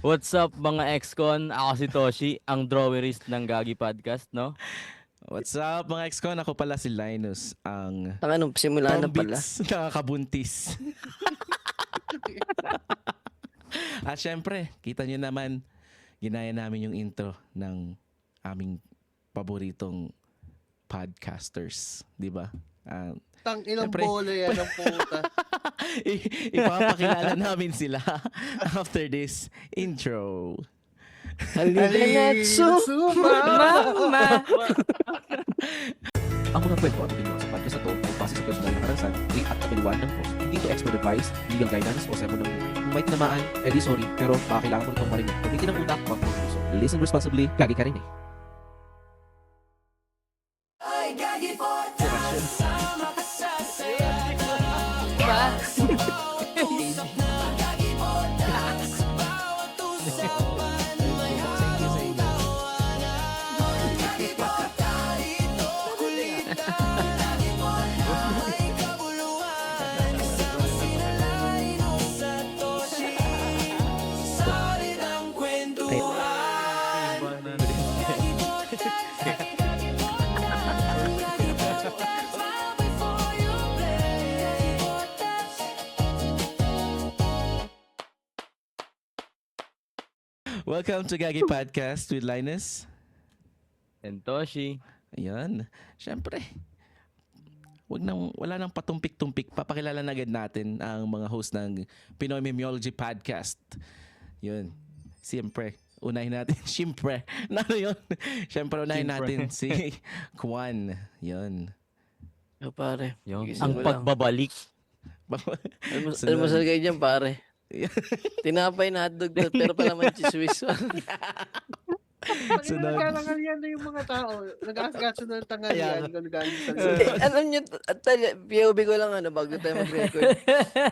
What's up mga ex-con? Ako si Toshi, ang drawerist ng Gagi Podcast, no? What's up mga ex-con? Ako pala si Linus, ang Tangan, simula na pala. tombits nakakabuntis. At syempre, kita nyo naman, ginaya namin yung intro ng aming paboritong podcasters, di ba? Tang ilang Siyempre. bola yan ang puta. Ipapakilala namin sila after this intro. Halika Mama! Ang mga kwento at opinion sa podcast na to ay base sa personal na karanasan, at kapiliwan ng host. Hindi to expert advice, legal guidance o sermon ng buhay. Kung may tinamaan, edi sorry, pero baka kailangan mo nitong marinig. Pagkikin ng utak, wag mong puso. Listen responsibly, gagi ka rin eh. Welcome to Gagi Podcast with Linus. And Toshi. Ayan. Syempre, wala nang patumpik-tumpik. Papakilala na agad natin ang mga host ng Pinoy Memeology Podcast. Yun. Siyempre, unahin natin. Siyempre. Ano yun? Siyempre, unahin natin si Kwan. Yun. Oh, pare. Yung, Gising ang mo lang. pagbabalik. Almusal kayo dyan, pare. Tinapay na hotdog to, pero pala man chiswis. Sunod. Nagkakangalian na yung mga tao. Nag-aasikaso na ng tanghalian. Galing sa Alam nyo, POV ko lang bago tayo mag-record.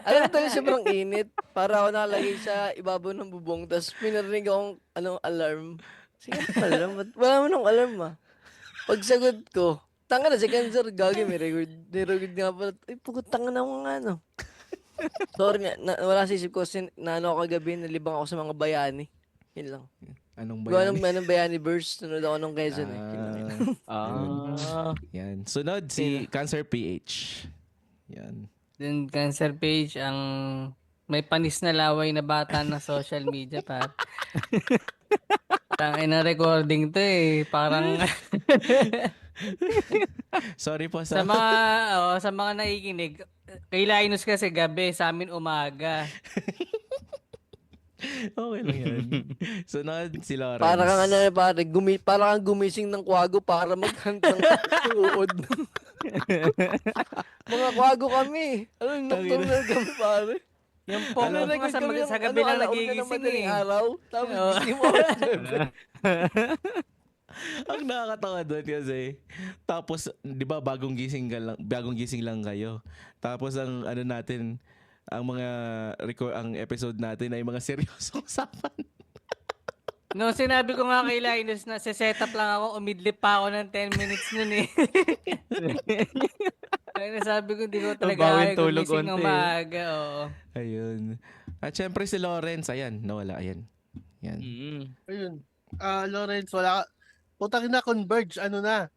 Alam mo tayo, sobrang init. Para ako nakalagay sa ibabaw ng bubong, tapos pinarinig akong alarm. Sige, alarm. Wala mo nung alarm Pagsagot ko, tanga na, si Cancer, gagi, may record nga pala. Ay, pugot, tanga na mga Sorry nga, wala sa isip ko, ako kagabi, nalibang ako sa mga bayani. Yun lang. Anong Gawa bayan? ng bayani verse, sunod ako nung Quezon Yan. Sunod si Cancer PH. Yan. Then Cancer Page ang may panis na laway na bata na social media pa. Tangay na recording to parang Sorry po sa mga nakikinig. Kay Linus kasi gabi, sa amin umaga. Okay lang yan. Sunod si Lawrence. Para kang pare, para kang gumising ng kwago para maghantang uod. Mga kwago kami. Ano, nocturnal kami, pare. Yung po sa gabi lang nagigising araw, tapos Oo. gising mo. Ang nakakatawa doon kasi tapos 'di ba bagong gising lang kayo. Tapos ang natin ang mga ang episode natin ay mga seryosong usapan. No, sinabi ko nga kay Linus na set up lang ako, umidlip pa ako ng 10 minutes nun Ay, nasabi ko, di ko talaga Bawin kaya tulog gumising ng onti, maaga, Ayun. At syempre si Lawrence, ayan, nawala, ayan. Yan. Ayun. Lawrence, wala ka. Putang na, Converge. Ano na?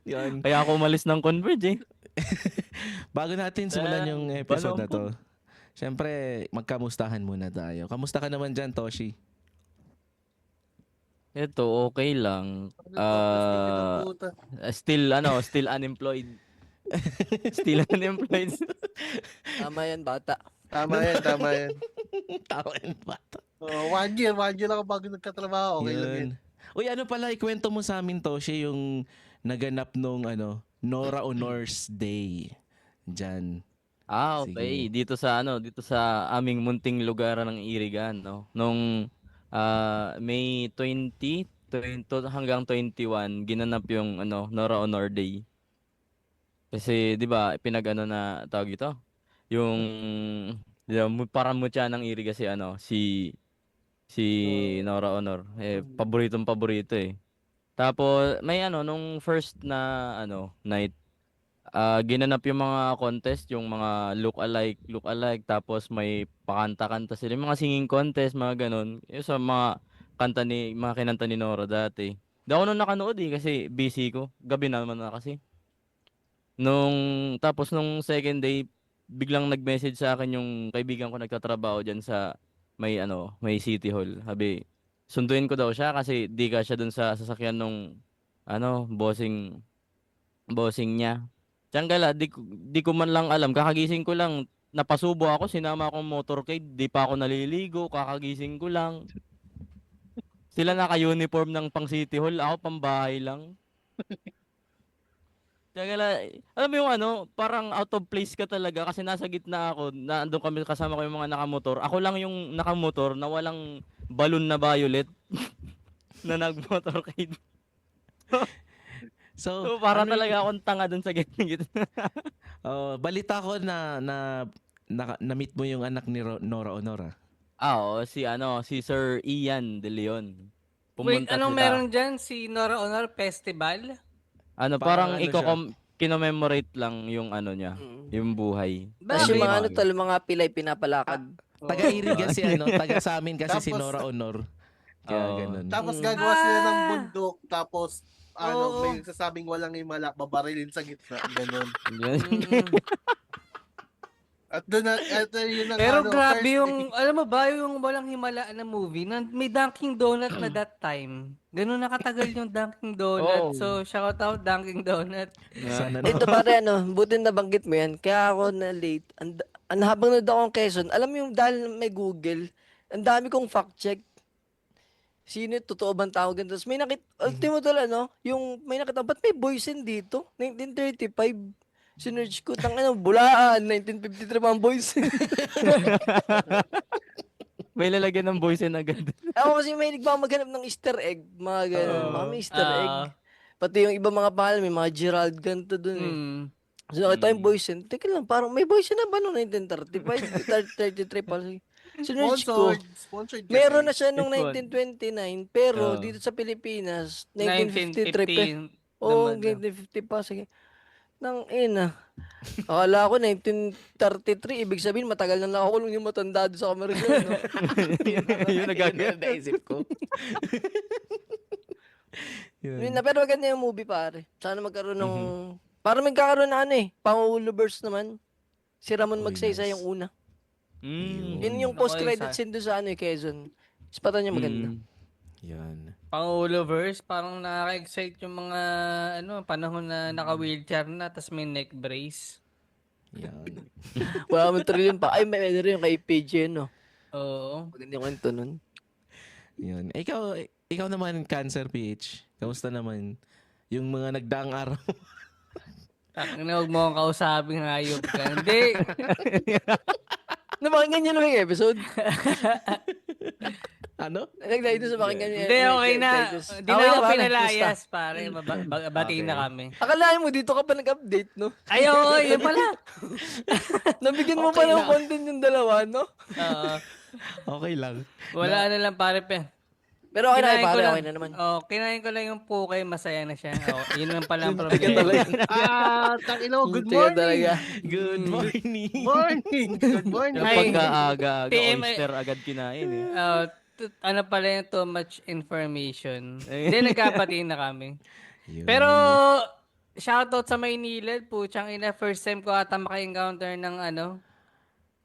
Yan. Kaya ako umalis ng Converge Bago natin simulan yung episode na to. Syempre, magkamustahan muna tayo. Kamusta ka naman dyan, Toshi? Ito, okay lang. Puta. Still unemployed. Still unemployed. Tama yan, bata. Tama yan. Tawa and bata. 1 year lang ako bago nagkatrabaho. Okay lang yan. Uy, ano pala, ikwento mo sa amin, Toshi, yung naganap nung Nora Honors Day. Diyan. Okay. Dito sa aming munting lugar ng Irigan, no. Nung May 20 hanggang 21 ginanap yung Nora Honor Day. Kasi 'di ba na tawag ito? Yung parang mutya ng Iriga si Nora Honor. Paborito Tapos may nung first na night ginanap yung mga contest, yung mga look alike, tapos may pakanta-kanta sila, yung mga singing contest, mga ganun. Yung sa mga kinanta ni Nora dati. Di ako nung nakanood kasi busy ko. Gabi naman na kasi. Tapos nung second day, biglang nag-message sa akin yung kaibigan ko nagtatrabaho diyan sa may City Hall. Sabi, sunduin ko daw siya kasi di ka siya dun sa sasakyan nung bossing niya. Tiyangala, di ko man lang alam, kakagising ko lang, napasubo ako, sinama akong motorcade, di pa ako naliligo, kakagising ko lang. Sila naka-uniform ng pang City Hall, ako pambahay lang. Kaya alam mo yung parang out of place ka talaga kasi nasa gitna ako, naandun kami kasama ko yung mga nakamotor. Ako lang yung nakamotor na walang balon na violet na nagmotorcade. So, para ano talaga akong tanga dun sa gitna. balita ko na-meet mo yung anak ni Nora Honora. Oo, si Sir Ian De Leon. Wait, Pumunta anong sila. meron dyan? Si Nora Honor Festival? Parang siya? kinommemorate lang yung niya, Mm. yung buhay. Tapos yung Bakit? mga mga pilay pinapalakad. Taga-Iri kasi taga sa amin kasi si Tapos- Nora Honor. Kaya Oo. ganun. Tapos Mm. gagawa sila ng Ah! bundok, tapos Oo. may sasabing walang himala, babarilin sa gitna, ganun. Mm. At yun ang Pero grabe first yung, alam mo ba, yung walang himala na movie, may Dunkin' Donut na that time. Ganun nakatagal yung Dunkin' Donut. Oh. So, shout out Dunkin' Donut. Sana Ito pare buti nabanggit mo yan. Kaya ako na late. Habang nanood ako ng Quezon, alam mo yung dahil may Google, ang dami kong fact check. Sino yung totoo bang tawag ganito? Tapos may ultimo tala, yung may nakita, ba't may Boysen dito? 1935. Sinerge ko, Bulaan, 1953 mga Boysen. May lalagyan ng voice agad. Ako kasi may nagmamaghanap ng Easter egg, mga ganun. Mga may Easter egg. Ah. Pati yung iba mga pangalan, may mga Gerald ganito dun eh. Mm. So nakita yung Boysen, teka lang, parang may Boysen na ba noong 1935, 33 pa? Sinerge ko. Sponsored kasi. Meron na siya noong Ito. 1929, pero Oo. dito sa Pilipinas, 1953 pa. 1950. Oo, naman daw. 1950 pa. Sige. Nang ina. Akala ko 1933, ibig sabihin matagal na nakakulong yung matanda doon sa Camarines. No? Yun nagagawin. naisip ko. Yun na, pero maganda yung movie pare. Sana magkaroon ng... Para magkakaroon na Pangulo verse naman. Si Ramon Magsaysay nice. yung una. Mm. Yun yung Ako, post-credit isa. scene doon sa Quezon. Ispatan niya maganda. Mm. Yan. Pangulo verse, parang nakaka-excite yung mga panahon na naka-wheelchair na tapos may neck brace. Yan. Wala mo trillion pa. Ay, may rin yung kay PJ, no? Oo. Maganda yung kwento nun. Yan. Ikaw naman, Cancer PH. Kamusta naman yung mga nagdaang araw? Huwag mo akong kausapin, hayop ka. Hindi. Napakinggan niyo lang yung episode. Ano? Nagdahil doon sa pakinggan niyo. Hindi, okay na. Hindi na ako pinalayas, pare. Batiin na kami. Akalain mo, dito ka pa nag-update, no? Ay, oo, yun pala. Nabigyan mo Okay pa ng na. content yung dalawa, no? Oo. Okay lang. Wala na lang, pare. Pero okay na, Kinain ko pare, lang. okay na naman. Oh, kinain ko lang yung puke, masaya na siya. Oh, yun lang pala ang problema. Tangina mo, good Tiga morning. talaga. Good morning. Morning. Good morning. Yung Ay, pagkaaga, PM, oyster agad kinain eh. Ano pala yung too much information. Hindi, nagkapatiin na kami. Yun. Pero, shoutout sa Maynila, puchang ina, first time ko ata maka-encounter ng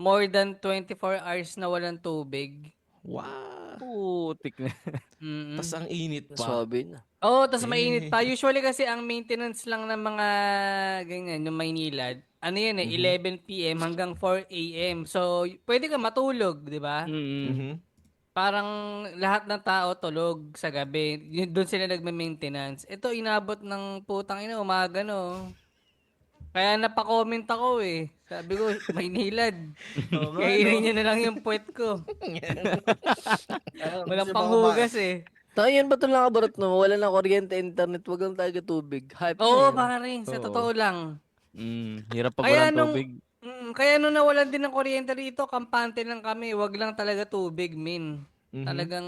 more than 24 hours na walang tubig. Wow. Putik na. Mm. Tas ang init pa. Swabe na. Oo, tas mainit pa. Usually kasi ang maintenance lang ng mga ganyan, yung Maynila, 11 p.m. hanggang 4 a.m. So, pwede ka matulog, di ba? Mm. Mhm. Parang lahat ng tao tulog sa gabi. Doon sila nagme-maintenance. Ito, inabot ng putang umaga, no? Kaya napakomment ako eh. Sabi ko, Maynilad. Kainin nyo na lang yung puwet ko. Walang panghugas eh. Tayo yan ba ito lang kabarot no? Wala na kuryente, internet, wag lang talaga tubig. Hype Oo, na yan. pare. Sa Oo. totoo lang. Hirap pag Kaya walang nung- tubig. Kaya nung nawalan din ng kuryente rito, kampante lang kami. Wag lang talaga tubig, min. Mhm. Talagang...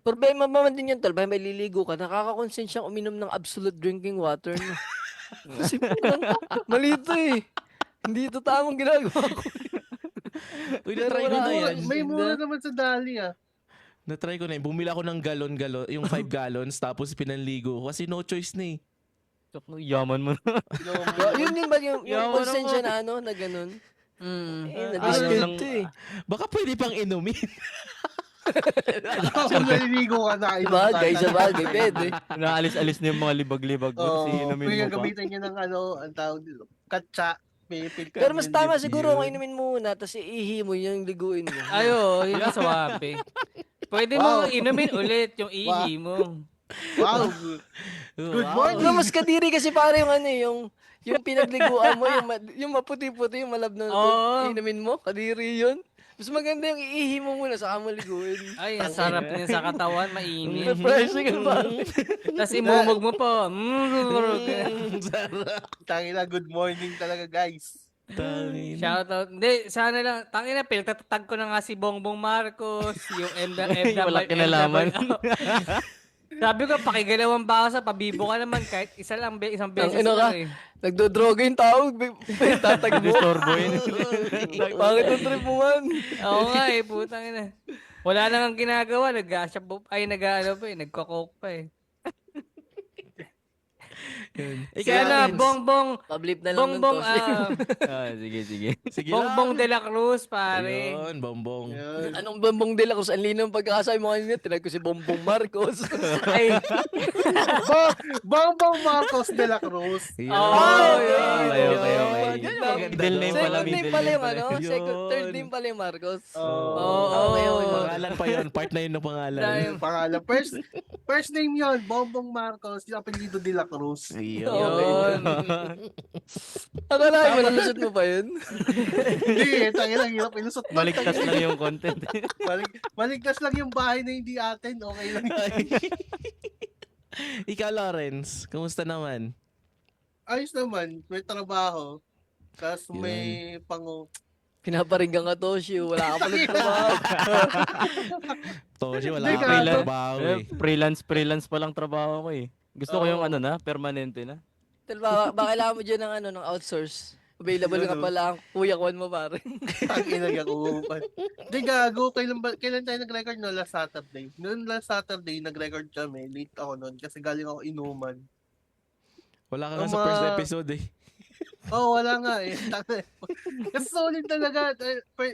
Problema ba man din yan, tol? May maliligo ka, nakakakonsensyang uminom ng absolute drinking water, no? Kasi mali ito eh. Hindi ito tamang ginagawa ko. Uy, Pero na-try ko wala na akong yan. alam. May mura naman sa Dali ah. Na-try ko na yun. Bumili ako ng galon, yung 5 gallons, tapos pinanligo ko. Kasi no choice na eh. Tsok, no, yaman mo na. Yun ba yung Yaman konsensya ako. na ano, na ganun? Mm. Ayaw Na-discount lang- to eh. Baka pwede pang inumin. Kung naliligo ka na. Sa bagay, pwede. Naalis-alis na yung mga libag-libag mo. Oo. Kasi inumin Kung mo pa. gagamitin niya ng ano, ang tawag dito, katsa. May filter Pero mas yung tama dip. siguro kung inumin mo muna, tapos iihi mo yung liguin mo. Ayo, yun ang swabe. Pwede Wow. mo inumin ulit yung ihi mo. Wow. Good morning. No, mas kadiri kasi pare yung ano eh, yung pinagliguan mo, yung maputi-puti, yung malabnaw na Oo. inumin mo, kadiri yun. Mas maganda yung iihi mo muna saka mo liguin. Ay, ang sarap din sa katawan, mainit. Refreshing ka ba? Tapos imumog mo pa. Tangina, good morning talaga guys. Shout out. Hindi, sana lang. Tangina, pinagtatag ko na nga si Bongbong Marcos, yung MW. Walang kinalaman. Sabi ko, pakigalawang basa, pabibo ka naman kahit isang beses Ang ino ka? lang eh. Nagdodroga yung tao, tatag mo. Disturbo yun. Bakit ang trip mo man? Oo nga eh, putang ina. Wala nang ang ginagawa, nag-ano pa eh, nagko-coke pa eh. Kaya na, Bongbong, Pablip na lang Bongbong, nun to. Sige. Sige Bongbong lang. de la Cruz, pare. Ayun, bombong. Yan. Anong Bongbong de la Cruz? Ang lino ng pagkakasabi mo kanina, tinag ko si Bongbong Marcos. Ay, Bongbong Marcos de la Cruz. Yun. Oh, Okay. Yun yung maganda Middle name doon. pala, Second name middle pala name yung ano, Yun. third name pala yung Marcos. Oo. Okay. Pangalan pa yun. Part na yun ng pangalan. Dahil- Pangalan. First name yon, Bongbong Marcos, yung apelyido de la Cruz. yun. Akala mo, nalusot mo pa yun? Hindi, tangina, hirap ilusot. Maligtas lang yung content. Maligtas lang yung bahay na hindi atin, okay lang. Ikaw, Lawrence, kumusta naman? Ayos naman, may trabaho. Tapos may Pinaparinggan ka, Toshi. Wala ka pala trabaho. Toshi, wala Hindi ka ka, pang ano? trabaho eh. Freelance pa lang trabaho ko eh. Gusto ko yung ano na, permanente na. Tal ba kailangan mo dyan ng ano, ng outsource? Available ka pala ang kuya kuwan mo, pare. Tangina ka uupan. Hindi gago, kailan tayo nag-record no? Last Saturday. Noon last Saturday, nag-record kami. Late ako noon kasi galing ako inuman. Wala ka nga sa first episode eh. Oh, wala nga eh. Kasi solid talaga.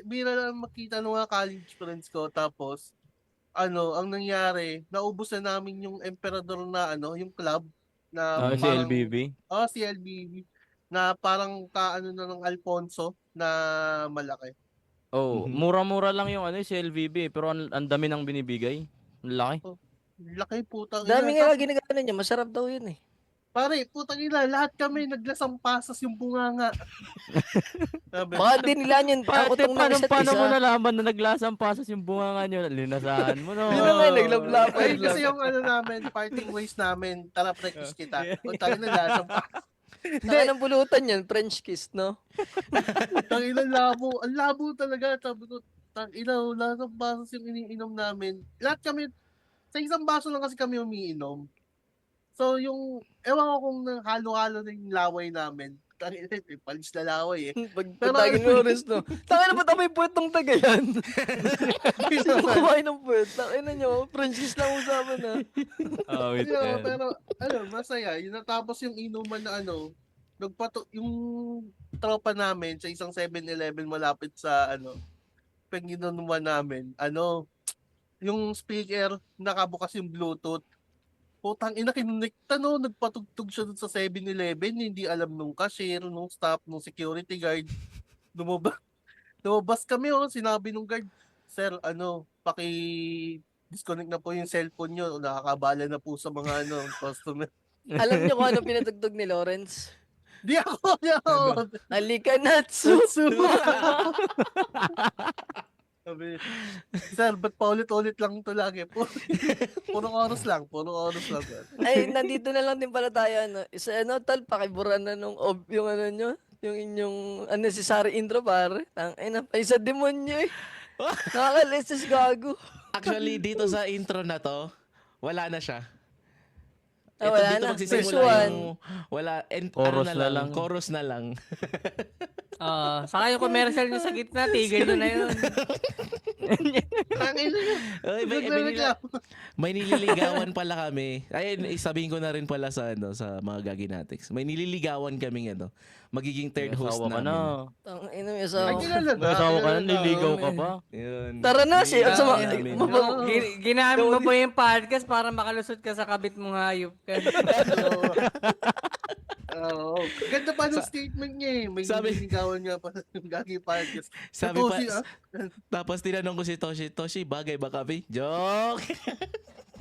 Bira lang makita ng mga college friends ko. Tapos, ang nangyari, naubos na namin yung emperador na yung club. Na Si LBB. Si LBB. Na parang kaano na ng Alfonso na malaki. Oh, Mhm. mura-mura lang yung si LVB pero ang dami nang binibigay. Ang laki. Laki putang Dami nga ginagawa niya. Masarap daw yun eh. Pare, putang ina, lahat kami naglasang pasas yung bunganga. Sabi, Baka din nila yun. Ang utong ng isa't Paano mo isa. nalaman na naglasang pasas yung bunganga nyo? Linasahan mo no. Yun na nga, naglablapay ay, lang. kasi yung namin, parting ways namin, tara practice kita. Putang ina, lasang pasas. Hindi, anong pulutan yan? French kiss, no? Putang ina, labo. Ang labo talaga. Sabi ko, tang ina, lasang pasas yung iniinom namin. Lahat kami, sa isang baso lang kasi kami umiinom. So, yung, ewan ko kung halo-halo na yung laway namin. Tangina, palis na laway eh. Pagpatagin mo oras, no? Tangin na ba may puwetong taga yan? Sino kumain ng puwet? Tangin na nyo, French kiss lang usapan na. Oh, wait. Pero, masaya. Yun natapos yung inuman na yung tropa namin sa isang 7-Eleven malapit sa penginunuman namin, yung speaker, nakabukas yung Bluetooth. Putang ina, kinonekta nagpatugtog siya dun sa 7-Eleven, hindi alam nung cashier, nung staff, nung security guard. Lumabas kami, sinabi nung guard, sir, paki-disconnect na po yung cellphone nyo, nakakabala na po sa mga customer. Alam nyo kung ano pinatugtog ni Lawrence? Di ako. Halika, Natsu! Sabi, sir, ba't paulit-ulit lang ito lagi? Puro oras lang. Sir. Ay, nandito na lang din pala tayo, Isa, tal, pakiburan na yung nyo, yung inyong unnecessary intro, pare. Isa demonyo eh. Nakakalisis gago. Actually, dito sa intro na to, wala na siya. Ito wala dito na. magsisimula Phase one. yung wala Chorus ano na lang. chorus na lang. Saka yung commercial nyo sa gitna, tigil nyo na yun. Tangin na yun. Ay, may nililigawan pala kami. Ayun, sabihin ko na rin pala sa sa mga Gaginatics. May nililigawan kaming magiging third May host asawa ka namin. na. Tangina may Ay, asawa. kilala na. May asawa ka na, kilala na. niligaw ka pa. Yun. Tara na, siya. Nililigawan namin. Ginamit mo pa yung podcast para makalusot ka sa kabit mong hayop ka. Oo. Ganda pa ng statement niya eh. May Sabi- nililigawan nga pa ng Gagi Podcast. Sabi pa, Toshi, tapos tinanong ko si Toshi, bagay ba kami? Joke!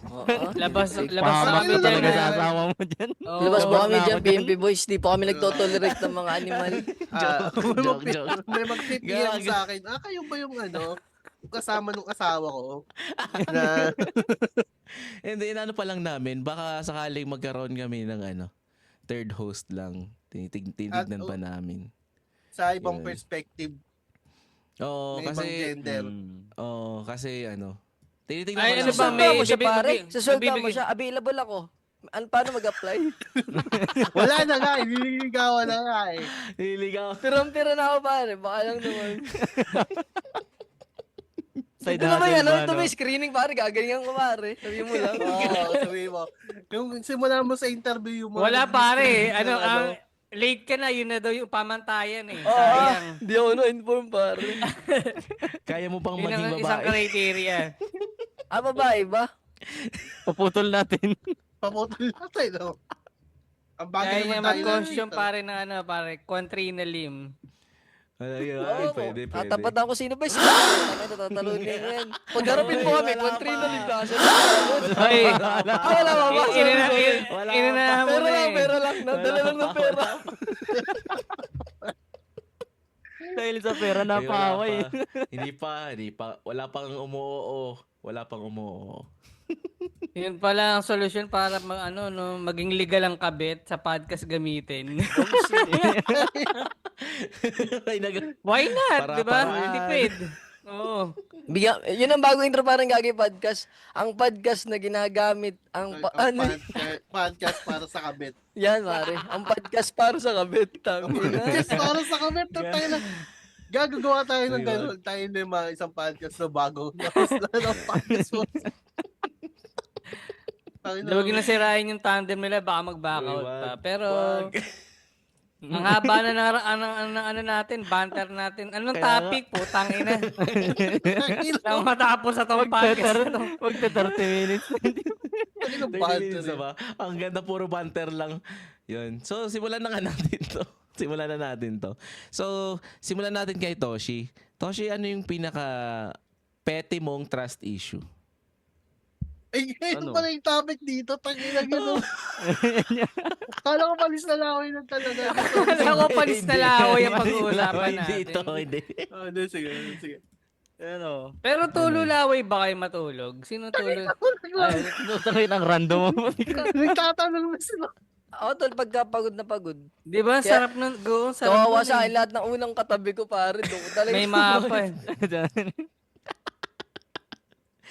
Oo. Labas Pahamak na na kami talaga dyan. sa asawa mo dyan. Oo. Labas po kami na dyan, ako dyan. PMP boys. Di po kami nagtotolerate ng mga animal. Joke. may mag-tip Gag. sa akin. Kayo ba yung kasama nung asawa ko? Na, And then, pa lang namin, baka sakaling magkaroon kami ng third host lang. Tinitignan pa namin. sa ibang Yun. perspective, Oo, may ibang kasi, gender. kasi tinitignan Ay, pa ano lang ba, namin. may- Sasulta mo siya, bibig- pare. bibig- Sasulta mo bibigyan- siya. Available ako. Paano mag-apply? Wala na nga, nililigawan na nga eh. Nililigaw. Pirang-pira na ako, pare. Baka lang naman. Side Ito naman hustle yan. ba, Ito no? may screening, pare. Gaganyan ko, pare. Sabi mo lang. Oo, sabi mo. Yung simula mo sa interview mo. Wala pare. nag-screen ng Late ka na, yun na daw yung pamantayan eh. Oo. Sayang. Di ako na-inform, pare. Kaya mo pang Yun maging ang isang babae. criteria. Babae ba? Paputol natin. Paputol natin, no? Ang bagay Kaya naman niya tayo mag-costume dito. pare na pare, Quantrina Lim. Ay, Oo, pwede. tatapat ako sino ba? Sino? Tatalunin ko yan. Pagharapin mo kami, country na ligtas. Ay, Wala ba ba? Wala inanahan mo Pero na lang, eh. pero lang. Nadala lang ng pera. Dahil sa pera napaway. Hindi pa. Wala pang umuoo. Wala pang umuoo. Yun pala ang solusyon para maging legal ang kabit sa podcast gamitin. Ay, Why not? Para- 'Di ba? paraan. Tipid. Oo. Yun ang bagong intro parang Gagi Podcast. Ang podcast na ginagamit. Podcast para sa kabit. Yan, pare. Ang podcast para sa kabit. Tangina. Podcast para sa kabit. Tayo na. Gagagawa tayo ng Diba? gano'n. Tayo na yung mga isang podcast na bago. Tapos na ng podcast mo. Huwag na sirain yung tandem nila, baka mag-back out Uy, pa. wag. Pero, Wag. ang haba na natin, banter natin. Anong Kaya topic? Putang ina. Nang matapos sa tong podcast na to. Magta 30 minutes. Ano 30 banter minutes na eh. ba? Ang ganda, puro banter lang. Yun. So, simulan na nga natin to. Simulan na natin to. So, simulan natin kay Toshi. Toshi, ano yung pinaka petty mong trust issue? Ay, Ano? ano pala yung topic dito? Tangina gano'n. Kala ko palis na lang ako yun talaga. Kala ko palis na laway ang pag-uusapan Hindi ito, natin. hindi. Hindi, sige. Ano? Pero tululaway ba kayo matulog? Sino tulog? Ay, sakit ang random mo. Nagtatanong na sila. Ako tol, pagka pagod na pagod. Di ba? Kaya- Sarap nun. Sarap Kawawa nun sa eh. akin lahat ng unang katabi ko, pare. Doon ko talaga. May mapa eh.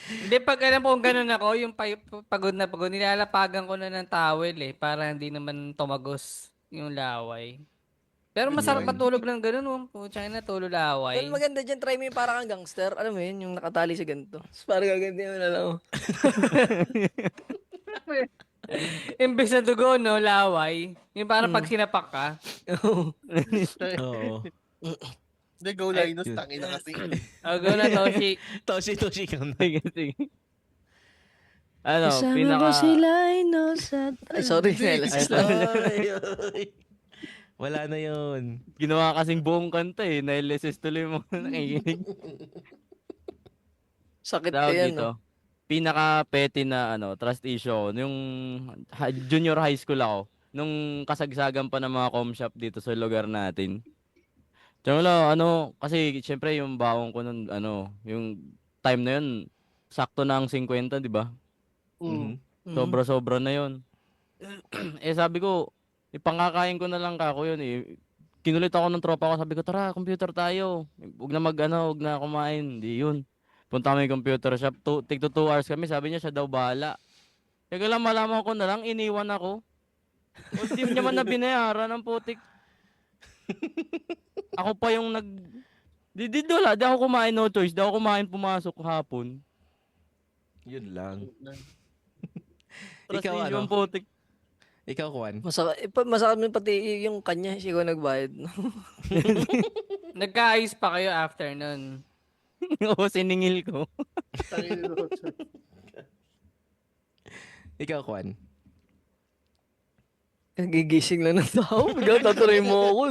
Hindi, pag alam kong ganun ako, yung pagod na pagod, nilalapagan ko na ng towel eh, para hindi naman tumagos yung laway. Pero masarap matulog ng ganun, Pucha na, tulo laway. Tol, maganda dyan. Try mo yung parang kang gangster. Alam mo yun, yung nakatali sa ganito. Tapos parang gaganti mo na lang. Imbes na dugo, no, laway. Yung parang pag sinapak ka. Oo. Hindi, go Linus. Yun. Tangina kasi. Go na, Toshi. Toshi kang Sige, sige. Ano, pinaka... Ay, sorry. Nalasis lang. Wala na yun. Ginawa kasing buong kanta eh. Naileses tuloy mo nakikinig. Sakit Tawag yan, dito. no? Pinaka-petty na trust issue. Yung junior high school ako. Nung kasagsagan pa ng mga com shop dito sa lugar natin. Diyan wala, kasi syempre yung baon ko nun, yung time na yun, sakto na ang 50, di ba? Mhm. Sobra-sobra na yun. Sabi ko, ipangkakain ko na lang kako yun eh. Kinulit ako ng tropa ko, sabi ko, tara, computer tayo. Huwag na kumain. Hindi yun. Punta kami computer shop, tig to 2 hours kami, sabi niya siya daw bahala. Teka lang, malaman ko na lang, iniwan ako. O, di niya man na binayaran ng putik. Ako pa yung wala, di ako kumain, no choice. Di ako kumain pumasok hapon. Yun lang. Trust Ikaw, issue ano? ang putik. Ikaw, Juan. Masakit mo pati yung kanya, siya ko nagbayad. No? Nagkaayos pa kayo after nun. Oo, siningil ko. Tangin mo. Ikaw, Juan. Nagigising lang ng tao. Bigla tatuloy mo ako.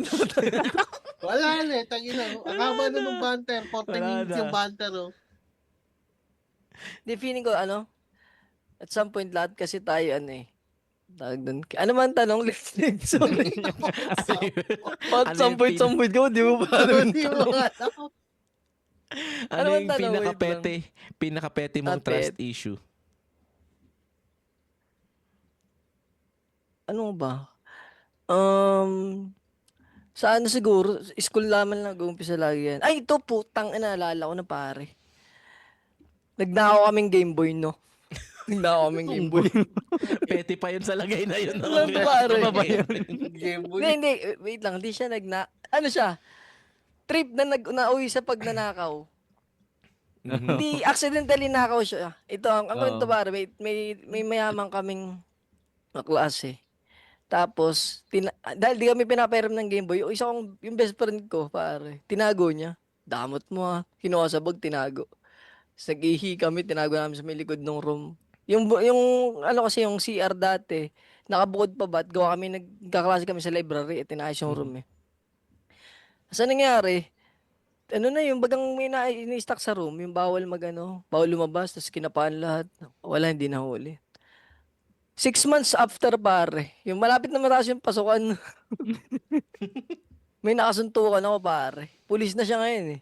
Wala na eh, tangin na. Ang haba na ng banter, 40 Wala minutes na. yung banter, oh. Di, feeling ko, at some point, lahat kasi tayo, tawag doon. Ano man tanong, lift. Sorry. At some point, ko, di mo pa alam yung Hindi tanong. mo alam. Ano Ano bang yung tanong? Wait pinaka-pete mong Pet. trust issue? Ano ba? Sa ano siguro, school naman lang nag-uumpisa lagi yan. Ay, ito putang naalala ko na pare. Nagnakaw kaming Game Boy, no? Nagnakaw kaming Game Boy. Pete pa yun sa lagay na yun. Alam mo, pare. Ano ba yun? Game Boy. Hindi, wait lang, hindi siya ano siya? Trip na nauwi sa pagnanakaw. Hindi, accidentally nakaw siya. Ito, ang kwento Oo. pare, may mayaman kaming kaklase. Tapos, dahil di kami pinapairam ng Game Boy, yung best friend ko, pare, tinago niya. Damot mo kinuha sa bag, tinago. Tapos nag-ihi kami, tinago namin sa may likod ng room. Yung CR dati, nakabukod pa ba't, gawa kami, nagkaklase kami sa library, at tinayos yung room eh. Saan nangyari? Yung bagang may ini-stock sa room, yung bawal bawal lumabas, tapos kinapaan lahat. Wala, hindi nahuli. 6 months after, pare, yung malapit na matapos yung pasukan, may nakasuntukan ako, pare. Pulis na siya ngayon eh.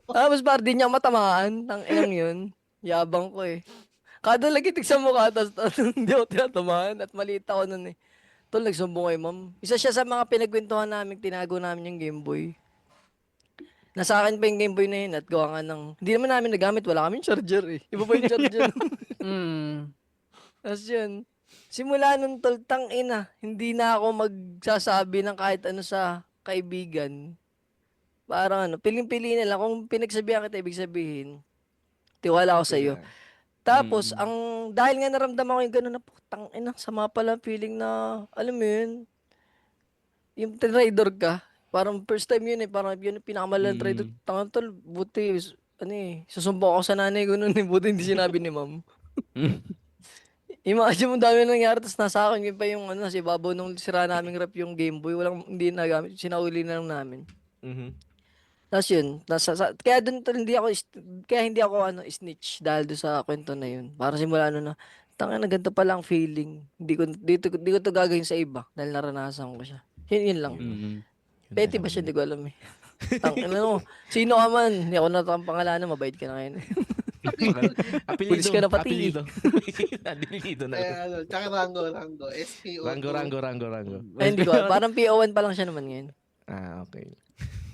Tapos pare, di niya matamaan, ang inang yun. Yabang ko eh. Kada lagitik sa mukha, tapos hindi ako tinatamaan at maliit ako nun eh. Tol, nagsumbong kay ma'am. Isa siya sa mga pinagkwentuhan namin, tinago namin yung Game Boy. Nasa akin pa yung Game Boy na yun at gawa nga hindi naman namin nagamit, wala kaming charger eh. Iba pa yung charger. Tapos yun, simula nung tol, hindi na ako magsasabi ng kahit ano sa kaibigan. Parang piling-pili na lang. Kung pinagsabihan kita, ibig sabihin, tiwala ako sa iyo. Tapos, dahil nga naramdaman ko yung gano'n na, putang ina, sama pala feeling na, alam mo yun, yung traitor ka, parang first time yun eh, parang yun yung pinakamalang traitor. Tangan tol, buti, susumbong ako sa nanay ko noon eh, buti hindi sinabi ni ma'am. Imagine mo dami nangyari, tapos nasa akin yun pa yung si Babo nung sira naming rep yung Game Boy, hindi nagamit, sinauli na lang namin. Tapos yun, kaya hindi ako snitch dahil doon sa kwento na yun. Para simula na, na ganito pala ang feeling. Hindi ko to gagawin sa iba dahil naranasan ko siya. Yun lang. Petty ba siya? Hindi ko alam eh. Sino ka man? Hindi ako natang pangalanan, mabait ka na ngayon. Pulis ka na pati. Apelido na. Tsaka Rango. SKO. Rango. Ay, hindi ko. Parang PO1 pa lang siya naman ngayon. Ah, okay.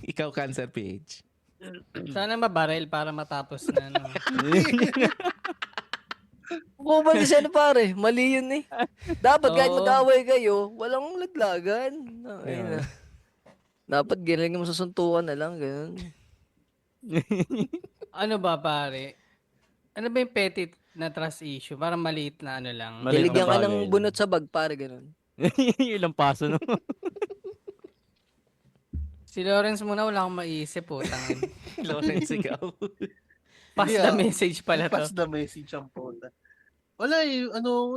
Ikaw, Cancer PH. Sana mabarel para matapos na. Kung ba kasi pare, mali yun eh. Dapat kahit mag-away kayo, walang laglagan. Ayun na. Dapat ginaling mo sa suntukan na lang, ganun. Ano ba pare? Ano ba yung petty na trust issue? Parang maliit na ano lang. Maliit na Niligyan ka bagay ng lang. bunot sa bag, pare, ganun. Ilang paso, no? Si Lawrence muna wala akong maisip po. Lawrence, ikaw. Pass Yeah. the message pala to. Pass the message ang puta. Wala ano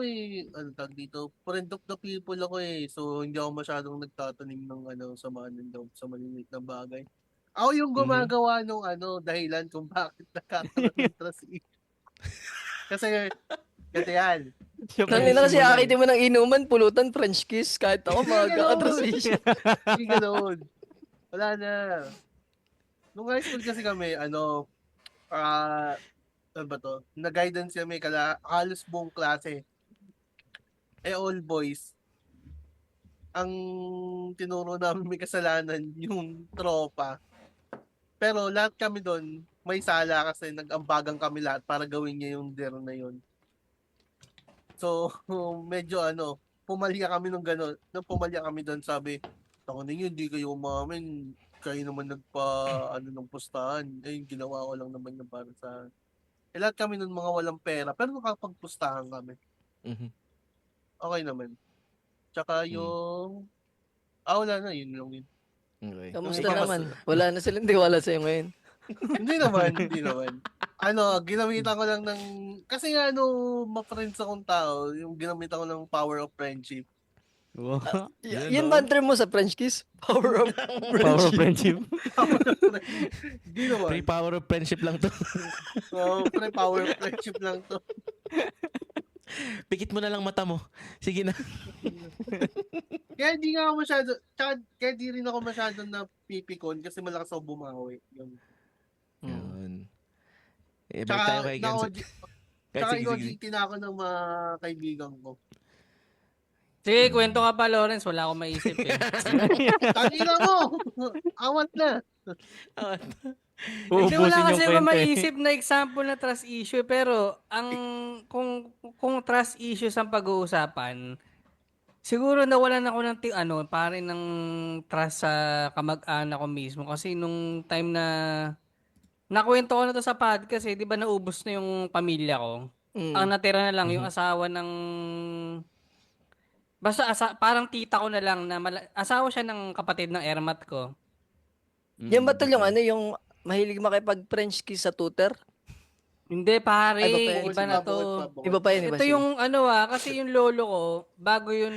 tag dito, friend of the people ako eh. So, hindi ako masyadong nagtatanim ng sa sa maliliit na bagay. Ako yung gumagawa nung dahilan kung bakit nagkakaroon ng trust issue. Kasi yan. Nangina kasi akitin mo ng inuman, pulutan, French kiss, kahit ako magkakatrasisyon. Hindi ganoon. Wala na. Nung high school kasi kami, ano ba to? Na-guidance kami halos buong klase. All boys. Ang tinuro namin may kasalanan yung tropa. Pero lahat kami doon, may sala kasi nag-ambagan kami lahat para gawin niya yung dare na yun. So, medyo pumalya kami nung gano'n. Nung pumalya kami doon, sabi, ako ninyo, hindi kayo umamin. Kayo naman ng pustahan. Eh, yung ginawa ko lang naman yung para sa... Eh, lahat kami nun mga walang pera. Pero nakapagpustahan kami. Mhm. Okay naman. Tsaka yung... wala na. Yun lang yun. Okay. Kamusta Ikaw, naman? Wala na silang tiwala sa'yo ngayon. Hindi naman, hindi naman. Ginamitan ko lang ng... Kasi nga, ma-friends akong tao, yung ginamitan ko ng power of friendship. Wow. Yun ba ang term mo sa French kiss? Power of Power of friendship. friendship. Hindi naman. Free power of friendship lang to. Power of friendship lang to. Pikit mo na lang mata mo. Sige na. Kaya di nga ako masyado, kaya di rin ako masyado na pipikon kasi malakas ako bumawi. Yun. Yun. Eh, balik tayo kay Gans. Tsaka Sige, sige. OJT na ako ng mga kaibigan ko. Sige, kwento ka pa, Lawrence. Wala akong maisip eh. Tangina mo! Awat na! Hindi, Uubusin wala yung kasi ako kwento eh. maisip na example na trust issue. Pero, kung trust issues ang pag-uusapan, siguro nawalan ako ng pare ng trust sa kamag-anak ko mismo. Kasi nung time na nakwento ko na to sa podcast di ba naubos na yung pamilya ko. Ang natira na lang yung asawa ng parang tita ko na lang na asawa siya ng kapatid ng ermat ko. Yan ba tol yung yung mahilig makipag-French kiss sa tutor? Hindi pare, Ay, iba pa yan. iba na to. Iba pa yun, iba. Ito Sige. yung kasi yung lolo ko, bago yun,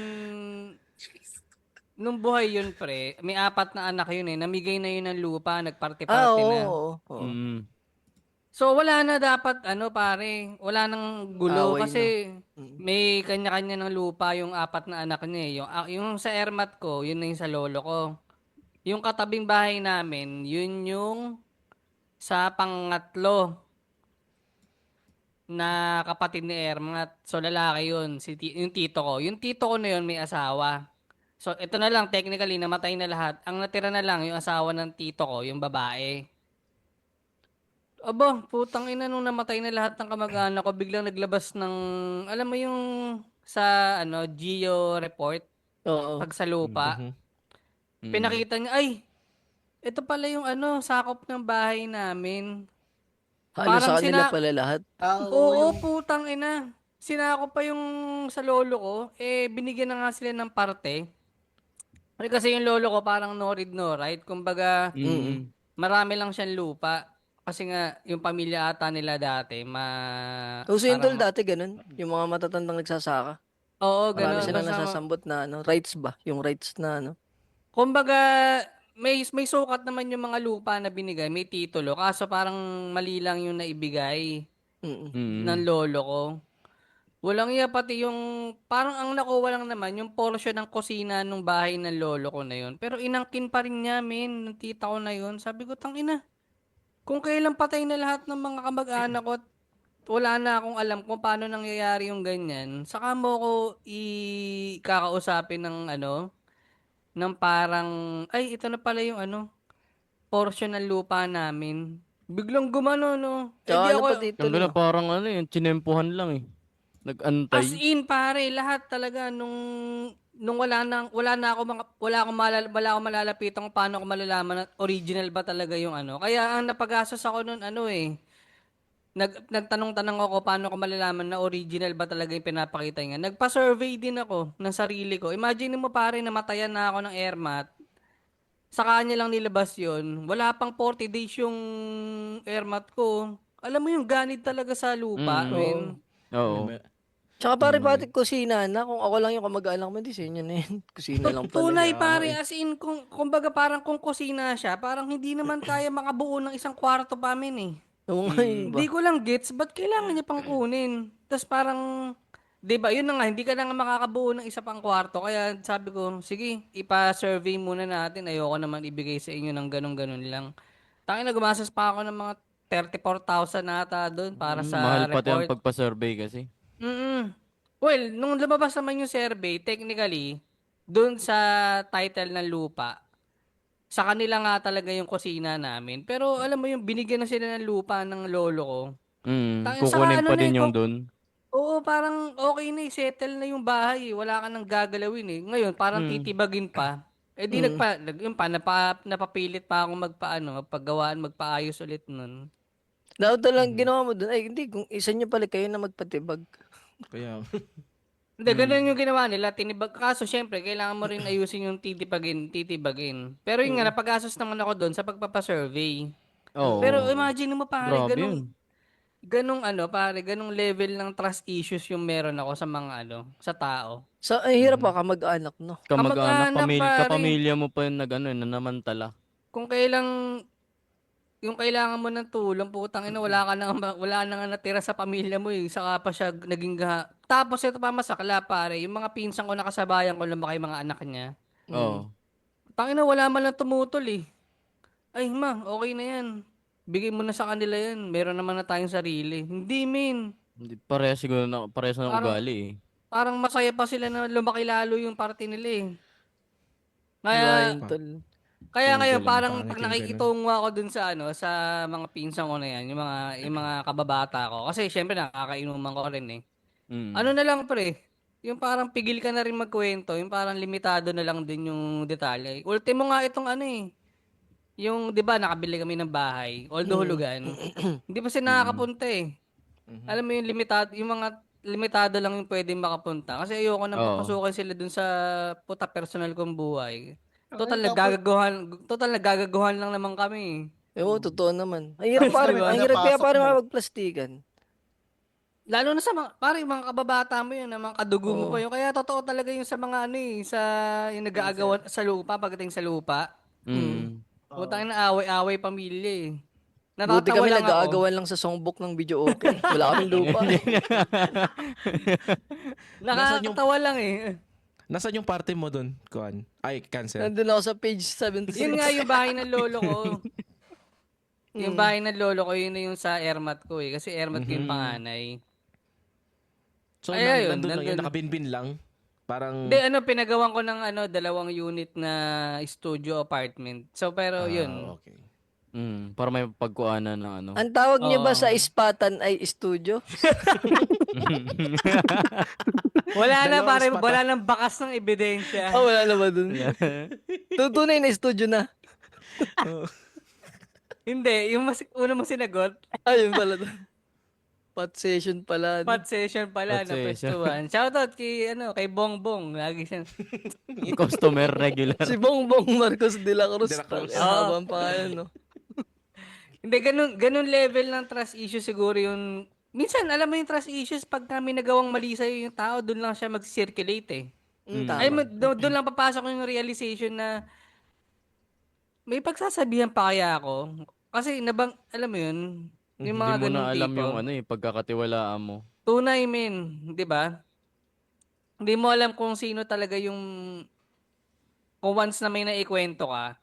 nung buhay yun pre, may 4 na anak yun namigay na yun ng lupa, nagparty-party Oo, na. oo. Mm. So wala na dapat pare, wala nang gulo Away kasi Mm. may kanya-kanya ng lupa yung 4 na anak niya yung sa ermat ko, yun na yung sa lolo ko. Yung katabing bahay namin, yun yung sa pangatlo na kapatid ni Ermat. So lalaki yun, yung tito ko. Yung tito ko na yun may asawa. So ito na lang, technically namatay na lahat. Ang natira na lang yung asawa ng tito ko, yung babae. Aba, putang ina nung namatay na lahat ng kamag-anak ko, biglang naglabas ng, alam mo yung sa Geo report Oo. pag sa lupa. Mhm. Pinakita niya, ay, ito pala yung sakop ng bahay namin. Halos Parang sa kanila pala lahat. Oo, putang ina. Sinako pa yung sa lolo ko, binigyan na nga sila ng parte. Kasi yung lolo ko parang no read no right. Kumbaga, Mm. marami lang siyang lupa. Kasi nga, yung pamilya ata nila dati, Uso yun tol parang dati ganun. Yung mga matatandang nagsasaka. oo, Marami gano'n. silang Basta, nasasambot na rights ba? Yung rights na kumbaga, may sukat naman yung mga lupa na binigay, may titulo. Kaso parang mali lang yung naibigay Mm. ng Mm. lolo ko. Walang iya pati yung, parang ang nakuha lang naman, yung portion ng kusina nung bahay ng lolo ko na yun. Pero inangkin pa rin niya, men, ng tita ko na yun. Sabi ko, tangina, kung kailan patay na lahat ng mga kamag-anak ko at wala na akong alam kung paano nangyayari yung ganyan, saka mo ko kakausapin ng ng parang, ay, ito na pala yung portion ng lupa namin. Biglang gumano, no? Eh Tsaka di ako, pa dito Ang gano'n parang yung chinempuhan lang eh. as Nag-antay. in, pare, lahat talaga nung wala akong malalapitan kung paano ko malalaman at original ba talaga yung Kaya ang napagastos ako nun nagtanong-tanong ako paano ko malalaman na original ba talaga yung pinapakita niya. Nagpa-survey din ako ng sarili ko. Imagine mo pare, namatayan na ako ng airmat. Sa kanya lang nilabas yun. Wala pang 40 days yung airmat ko. Alam mo yung ganid talaga sa lupa, Mm. men. Oo. Tsaka pare pati kusina na. Kung ako lang yung kamag-anak mo, di sa inyo na yun. Kusina lang pala. Tunay pare, as in, kumbaga parang kung kusina siya, parang hindi naman kaya makabuo ng isang kwarto pa amin eh. Oo nga yun ba? Hindi ko lang gets, ba't kailangan niya pang kunin? Tapos parang, di ba, yun na nga, hindi ka na nga makakabuo ng isa pang kwarto. Kaya sabi ko, sige, ipa-survey muna natin. Ayoko naman ibigay sa inyo ng ganun-ganun lang. Tangina, gumastos pa ako ng mga 34,000 nata doon para sa Mahal pati ang report. pagpa-survey kasi. Well, nung lumabas naman yung survey, technically, doon sa title ng lupa, sa kanila nga talaga yung kusina namin. Pero alam mo yung binigyan na sila ng lupa ng lolo ko. Mm. Saka Kukunin pa na din yung kung, dun. oo, Oo, parang okay na settle na yung bahay. Wala ka nang gagalawin eh. Ngayon, parang titibagin pa. Eh di yun pa, napapilit pa ako magpagawaan, magpaayos ulit nun. Dapat lang ginawa mo dun. Ay, hindi. Kung isa nyo pala kayo na magpatibag. Kaya, Hindi, ganun yung ginawa nila. Tinibag. Kaso, syempre, kailangan mo rin ayusin yung titibagin. Pero yun nga, napagastos naman ako doon sa pagpapasurvey. Pero Oo. imagine mo pare, Grabe yun. ganung level ng trust issues yung meron ako sa mga sa tao. So, ay hirap pa kamag-anak, no? Kamag-anak, Kamag-anak, pare. kapamilya mo pa yung nanamantala. Kung yung kailangan mo ng tulong, putang ina, wala na nga natira sa pamilya mo eh. Saka pa siya naging Tapos ito pa masakla pare, yung mga pinsan ko nakasabayan ko lumaki mga anak niya. Oo. Tangina, wala man lang tumutol eh. Ay ma, okay na yan. Bigay mo na sa kanila yan. Meron naman na tayong sarili. Hindi min. Hindi parehas siguro na parehas ng Parang- ugali eh. Parang masaya pa sila na lumaki lalo yung party nila eh. Kaya, Ngayon, tol. kaya Yung ngayon ganun, parang pangit pag yung nakikitungo ako dun sa mga pinsan ko na yan, yung mga kababata ko. Kasi syempre nakakainuman ko rin eh. Mm. Ano na lang pre, yung parang pigil ka na rin magkwento, yung parang limitado na lang din yung detalye. Ultimo nga itong yung 'di ba nakabili kami ng bahay, although hulugan. Hindi pa sila nakakapunta eh. Alam mo yung mga limitado lang yung pwedeng makapunta kasi ayoko nang Oo. papasukin sila dun sa puta personal kong buhay. Total Ay, dapat- nagagagaguhan lang naman kami. Oo, totoo naman. Ang hirap pa Diba, ang hirap kaya napasok para mo. mapagplastikan. Lalo na sa mga kababata mo yun, mga kadugo mo Oo. pa yun. Kaya totoo talaga yung sa mga sa yung nag-aagawan sa lupa, pagdating sa lupa. Mm. Putang na away-away pamilya eh. Buti Natatawa kami lang ako. nag-aagawan lang sa songbook ng video okay. Wala kaming lupa. Nakakatawa lang eh. nasaan yung party mo dun, Kuan? Ay, cancel. Nandun ako sa page 76. Yun nga yung bahay ng lolo ko. Yung bahay ng lolo ko, yun na yung sa Ermat ko eh. Kasi Ermat ko yung panganay. So, Ay, ayun, nandun lang yun, nandun. nakabinbin lang. Parang, Hindi, pinagawan ko ng 2 unit na studio apartment. So, pero yun. Okay. Para may pagkuhanan ng ano. Ang tawag niya ba Oo. sa ispatan ay studio? Wala na Dalawang pare, spot, wala nang bakas ng ebidensya. Ah, wala na ba dun? Tunay na studio na. Hindi, yung una mong sinagot, Ayun pala dun. Pot session pala. pot session pala Pot na session. pwestuhan. Shoutout kay Bongbong. Lagi siya. Customer regular. Si Bongbong Marcos de la Cruz. De la Cruz. Ang habang pangalan, no? Hindi, ganun level ng trust issue siguro yung... Minsan, alam mo yung trust issues, pag kami nagawang mali sa'yo yung tao, doon lang siya mag-circulate eh. Tama. Ay, doon lang papasok yung realization na may pagsasabihan pa kaya ako. Kasi alam mo yun, yung mga Hindi mo na ganung alam tipo. yung pagkakatiwalaan mo. Tunay, men. Di ba? Hindi mo alam kung sino talaga yung... Kung once na may naikwento ka.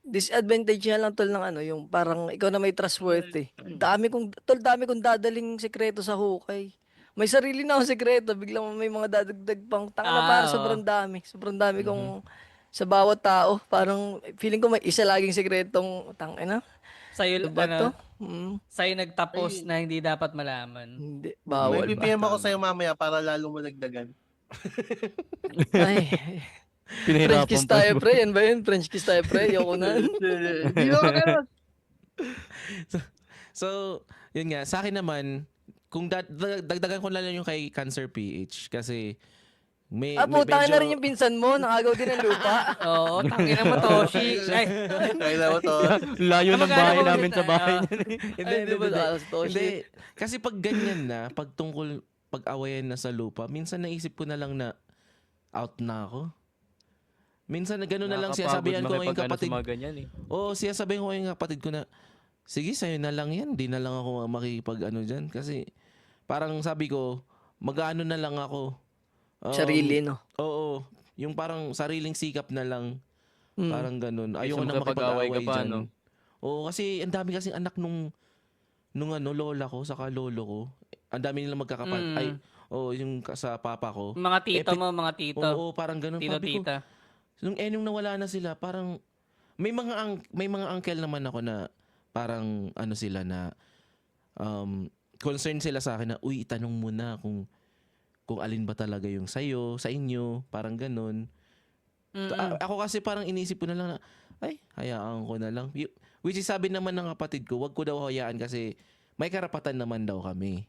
Disadvantage niya lang tol ng yung parang ikaw na may trustworthy. Dami kong dadaling sekreto sa hukay. May sarili na akong sekreto, biglang may mga dadagdag pang tanga para oo. sobrang dami. Sobrang dami kong sa bawat tao, parang feeling ko may isa laging sekretong tangina. Sa'yo, Ano ba to? sa'yo nagtapos na hindi dapat malaman. Hindi, May bawal ba? BPM ako sa'yo mamaya para lalo mo nagdagan. Ay, French Pinahirapan kiss pa. tayo pre, yan ba yun? French kiss tayo pre, yoko na. Hindi ako ganun. So, yun nga, sa akin naman, kung dagdagan ko na lang yung kay Cancer PH kasi may Puta medyo- na rin yung pinsan mo, nakagaw din ng lupa. Oo, tangina mo, Toshi. Ay, Kaya mo to. Layo ng Kamag-anak bahay ko namin ulit, sa bahay oo. niya. Hindi, Ay, di ba, alas to, Hindi. shit. Kasi pag ganyan na, pag tungkol, pag-awayan na sa lupa, minsan naisip ko na lang na out na ako. Minsan na gano'n na lang siyasabihan ko ngayong kapatid. Sa mga ganyan eh. Oo, siyasabihan ko ngayong kapatid ko na, sige, sa'yo na lang yan. Di na lang ako makikipag dyan. Kasi parang sabi ko, mag-ano na lang ako. Sarili, no? Oo. Yung parang sariling sikap na lang. Mm. Parang ganun. Ayoko Kaysa na makipag-away makipag-away ka pa, dyan. no? Oo, kasi ang dami kasing anak nung lola ko, saka lolo ko. Ang dami nilang magkakapatid. Ay, yung sa papa ko. mga tito Epic. mo, mga tito. Oo, parang ganun. Tito, Sabi ko, tita. nung enong nawala na sila, parang may mga uncle naman ako na parang ano sila na concerned sila sa akin na, uy, itanong mo na kung kung alin ba talaga yung sa'yo, sa inyo, parang ganun. Mm-mm. Ako kasi parang inisip ko na lang na, ay, hayaan ko na lang. Which is sabi naman ng kapatid ko, wag ko daw hayaan kasi may karapatan naman daw kami.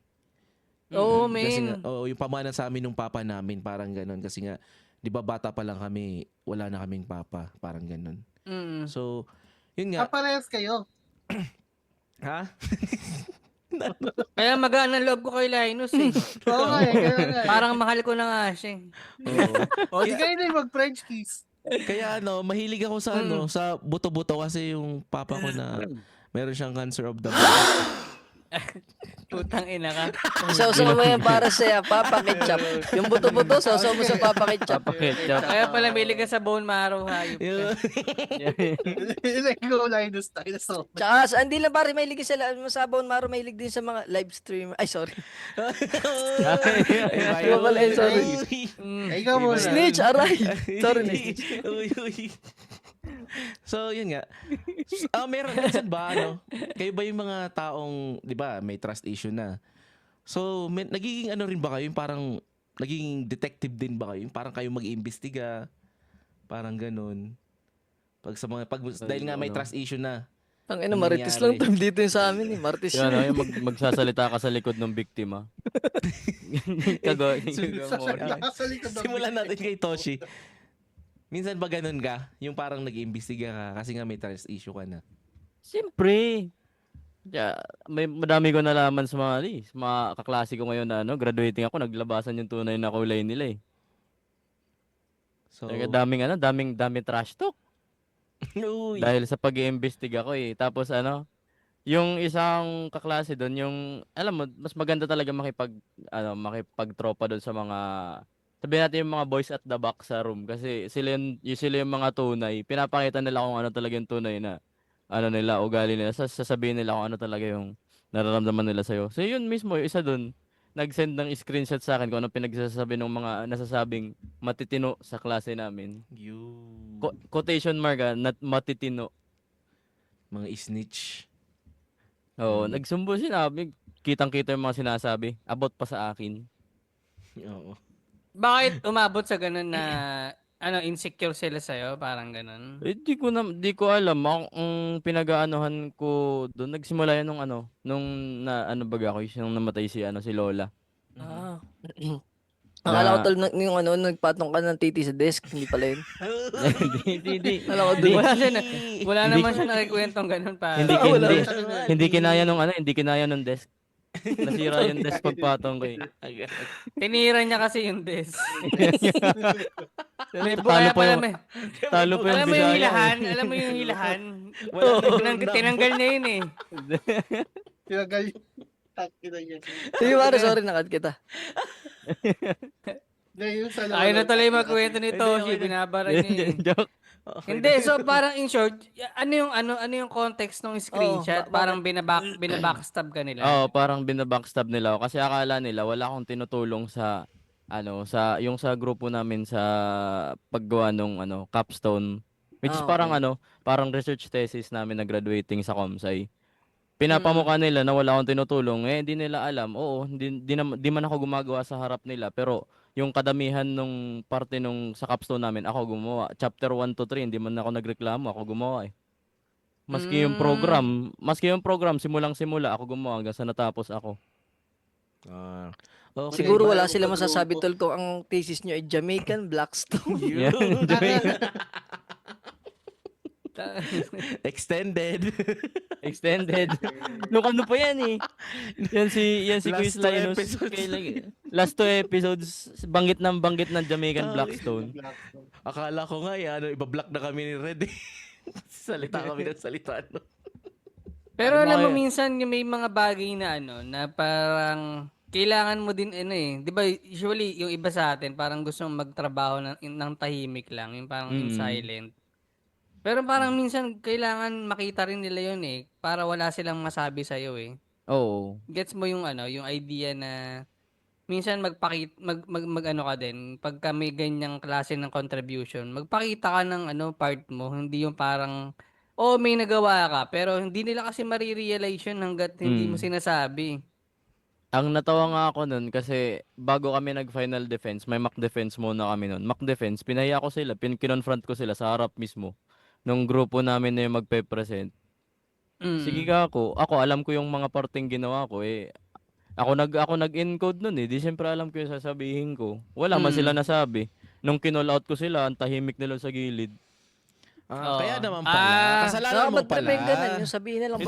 Oo, Kasi nga, men. yung pamana sa amin ng papa namin, parang ganun. Kasi nga, di ba bata pa lang kami, wala na kaming papa, parang ganun. Mm. So, yun nga. Kaparehas kayo. Ha? Kaya magaan ang loob ko kay Linus eh. Oo nga eh, kaya nga eh. Parang mahal ko na nga siya eh. Oo. O, di kayo din mag-French kiss. Kaya mahilig ako sa Mm. sa buto-buto kasi yung papa ko na meron siyang cancer of the bone. Putang ina ka. Sausaw mo yan para sa Papa Ketchup. Yung buto-buto, sausaw mo sa Papa Ketchup. Paketchup. Kaya pala bili ka sa bone marrow hayop ka. Yun. Like, go Linus tayo so. Tsaka, hindi lang pare, mahilig sa sabon, maro, mahilig din sa mga live stream. Ay, sorry. Ay, Iba pala yun, sorry. Mm. Ay, ikaw muna. Snitch, aray. Sorry, Uy, uy. So, yun nga. Meron minsan ba, kayo ba yung mga taong, di ba, may trust issue na. So, nagiging ano rin ba kayo? Yung parang, nagiging detective din ba kayo? Yung parang kayo mag-iimbestiga. Parang ganun. Dahil nga may trust issue na. Ang ina, marites lang nangyari? dito yung sa amin eh. Marites Yan, yun. yung magsasalita ka sa likod ng biktima. Nasa likod ng Simulan natin kay Toshi. Minsan ba ganun ka? Yung parang nag-iimbestiga ka kasi nga may trust issue ka na. Siyempre. Yeah, madami ko nalaman sa sa mga kaklase ko ngayon na graduating ako, naglabasan yung tunay na kulay nila eh. So, Kaya daming trash talk. uy. Dahil sa pag-iimbestiga ko eh. Tapos yung isang kaklase doon, yung alam mo, mas maganda talaga makipagtropa doon sa mga, sabihin natin yung mga boys at the back sa room kasi sila yung mga tunay. Pinapakita nila kung ano talaga yung tunay na nila, ugali nila. Sasabihin nila kung ano talaga yung nararamdaman nila sa'yo. So yun mismo, yung isa doon, nag-send ng screenshot sa akin kung ano pinagsasabi ng mga nasasabing matitino sa klase namin. Quotation mark not matitino. Mga snitch. Oo, nagsumbo sinabi. Kitang-kita yung mga sinasabi. About pa sa akin. Oo. Bakit umabot sa ganun na insecure sila sa'yo? Parang ganun. Di ko alam. Ang pinag-aanohan ko doon, nagsimula yan nung baga ako, yung namatay si Lola. Ah. Akala ko tol, yung nagpatong ka ng titi sa desk. Hindi pala yun. Hindi. Akala ko doon. Wala naman siya nakikwentong ganun pa. Hindi kinaya nung desk. Nasira yung desk pagpatong ko eh. Tinira niya kasi yung desk. Talo pa yung Alam mo yung Bisaya. hilahan? Alam mo yung hilahan? Tinanggal niya yun eh. Tinagal yung takina niya. Sige, pare, sorry, nakat kita. Hindi, yung sa Ayaw na tuloy magkwento ni Toshi. Binabara niya eh. Joke. Hindi, so parang in short, ano yung context ng screenshot? Parang binabackstab ka nila. Oo, parang binabackstab nila ako kasi akala nila wala akong tinutulong sa yung sa grupo namin sa paggawa nung capstone, which is parang parang research thesis namin na graduating sa Comsci. Pinapamukha nila na wala akong tinutulong, hindi nila alam. Oo, di man ako gumagawa sa harap nila, pero yung kadamihan nung parte nung sa capstone namin, ako gumawa. Chapter 1 to 3, hindi man ako nagreklamo, ako gumawa eh. Maski yung program, simulang-simula, ako gumawa hanggang sa natapos ako. Okay. Siguro wala sila masasabi tol kung ang thesis nyo ay Jamaican Blackstone. Yun. Extended. Nung ano pa yan eh. Yan si Last Quiz two Linus. episodes. Last 2 episodes, banggit ng Jamaican Blackstone. Akala ko nga ibablock na kami ni Red eh. Salita kami ng salita. Pero alam mo minsan yung may mga bagay na na parang kailangan mo din eh. 'Di ba usually yung iba sa atin parang gusto magtrabaho ng tahimik lang, yung parang in silent. Pero parang minsan kailangan makita rin nila yun eh para wala silang masabi sa iyo eh. Oo. Gets mo yung yung idea na minsan mag ka din pagka may ganyang klase ng contribution, magpakita ka ng part mo, hindi yung parang may nagawa ka pero hindi nila kasi marirealize yun hangga't hindi mo sinasabi. Ang natawa nga ako nun kasi bago kami nag-final defense, may mock defense muna kami nun. Mock defense, pinahiya ko sila, kinonfront ko sila sa harap mismo nung grupo namin na yung magpe-present. Sige Mm. ka ako alam ko yung mga parteng ginawa ko eh. Ako nag-encode nun eh. Di syempre alam ko yung sasabihin ko. Wala man sila Mm. nasabi. Nung kinall out ko sila, ang tahimik nila sa gilid. Kaya Oo. naman pala. Kasalanan mo Nakakabatrip pala. yung ganun, yung sabihin na lang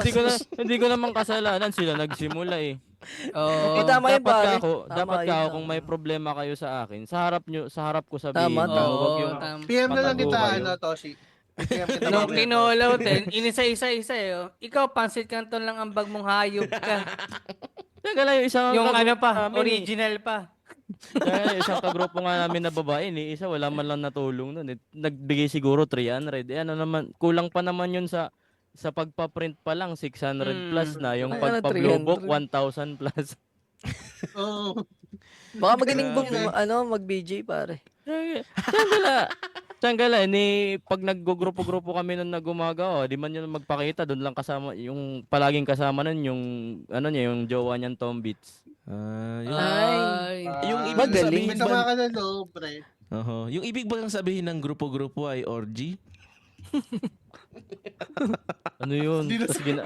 Hindi ko naman kasalanan sila nagsimula eh. Oo. Tama yun, Dapat pare. ka ako, Tama dapat ka yun, ako tama. kung may problema kayo sa akin. Sa harap ko Tama, sabihin nyo. tama. Wag Oo, yung PM na lang kita, Patago kayo. Toshi. PM kita Nung mamaya. kinolaw din, inisa-isa eh. Oh. Ikaw, Pansit Canton lang ang bag mong hayop ka. Teka lang, yung isang Yung kagrupo ano pa, namin, original pa. Kaya isang kagrupo nga namin na babae, ni isa wala man lang natulong nun. Eh. Nagbigay siguro 300. Eh ano naman, kulang pa naman yun sa pagpa-print pa lang 600 plus na, yung Ano, pagpa-blue book 1,000 300? plus. Oo. Baka magaling Grabe. mag-BJ, pare. Tiyangala, ni pag naggugrupo-grupo kami nun na gumagawa, di man yun magpakita, doon lang kasama, yung palaging kasama nun, yung, ano niya, yung jowa niyang Tom Beats. Ay. Yung ibig Magaling. sabihin Sama ba, ka na loob, pre. yung ibig ba sabihin ng grupo-grupo ay orgy? Ano yun?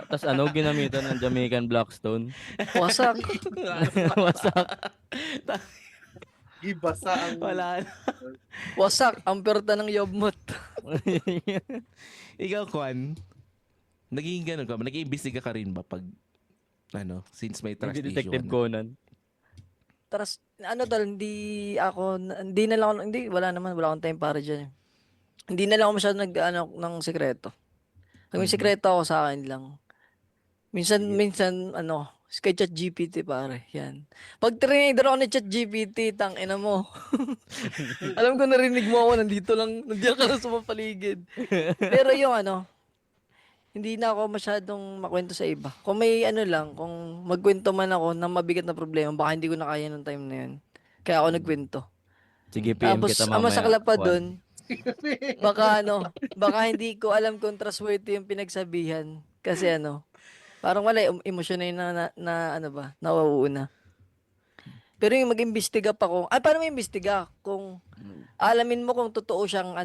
Tas ano, ginamitan ng Jamaican Blackstone. Wasak. Wasak. Gibasa ang... Wala. Wasak. Ang perta ng yobmot. Ikaw, Kwan, naging ganun ka ba? Nag-iimbestiga ka rin ba pag, since may trust issue? Detective Conan. Taras, hindi na lang, hindi, wala akong time para dyan. Hindi na lang ako masyado ng sekreto. Pag may sekreto ako sa akin lang. Minsan, kay ChatGPT, pare. Yan. Pag trinidor ako ni ChatGPT, tangina mo. Alam ko narinig mo ako, nandiyan ka lang sa mga paligid. Pero yung hindi na ako masyadong makwento sa iba. Kung may kung magkwento man ako ng mabigat na problema, baka hindi ko na kaya ng time na yun. Kaya ako nagkwento. Sige, PM Tapos, kita ang mamaya. masakla pa Juan. dun, baka hindi ko alam kung trustworthy yung pinagsabihan. Kasi parang wala, emosyon na yun nauuna. Pero yung mag-imbestiga pa kung, paano mag-imbestiga? Kung alamin mo kung totoo siyang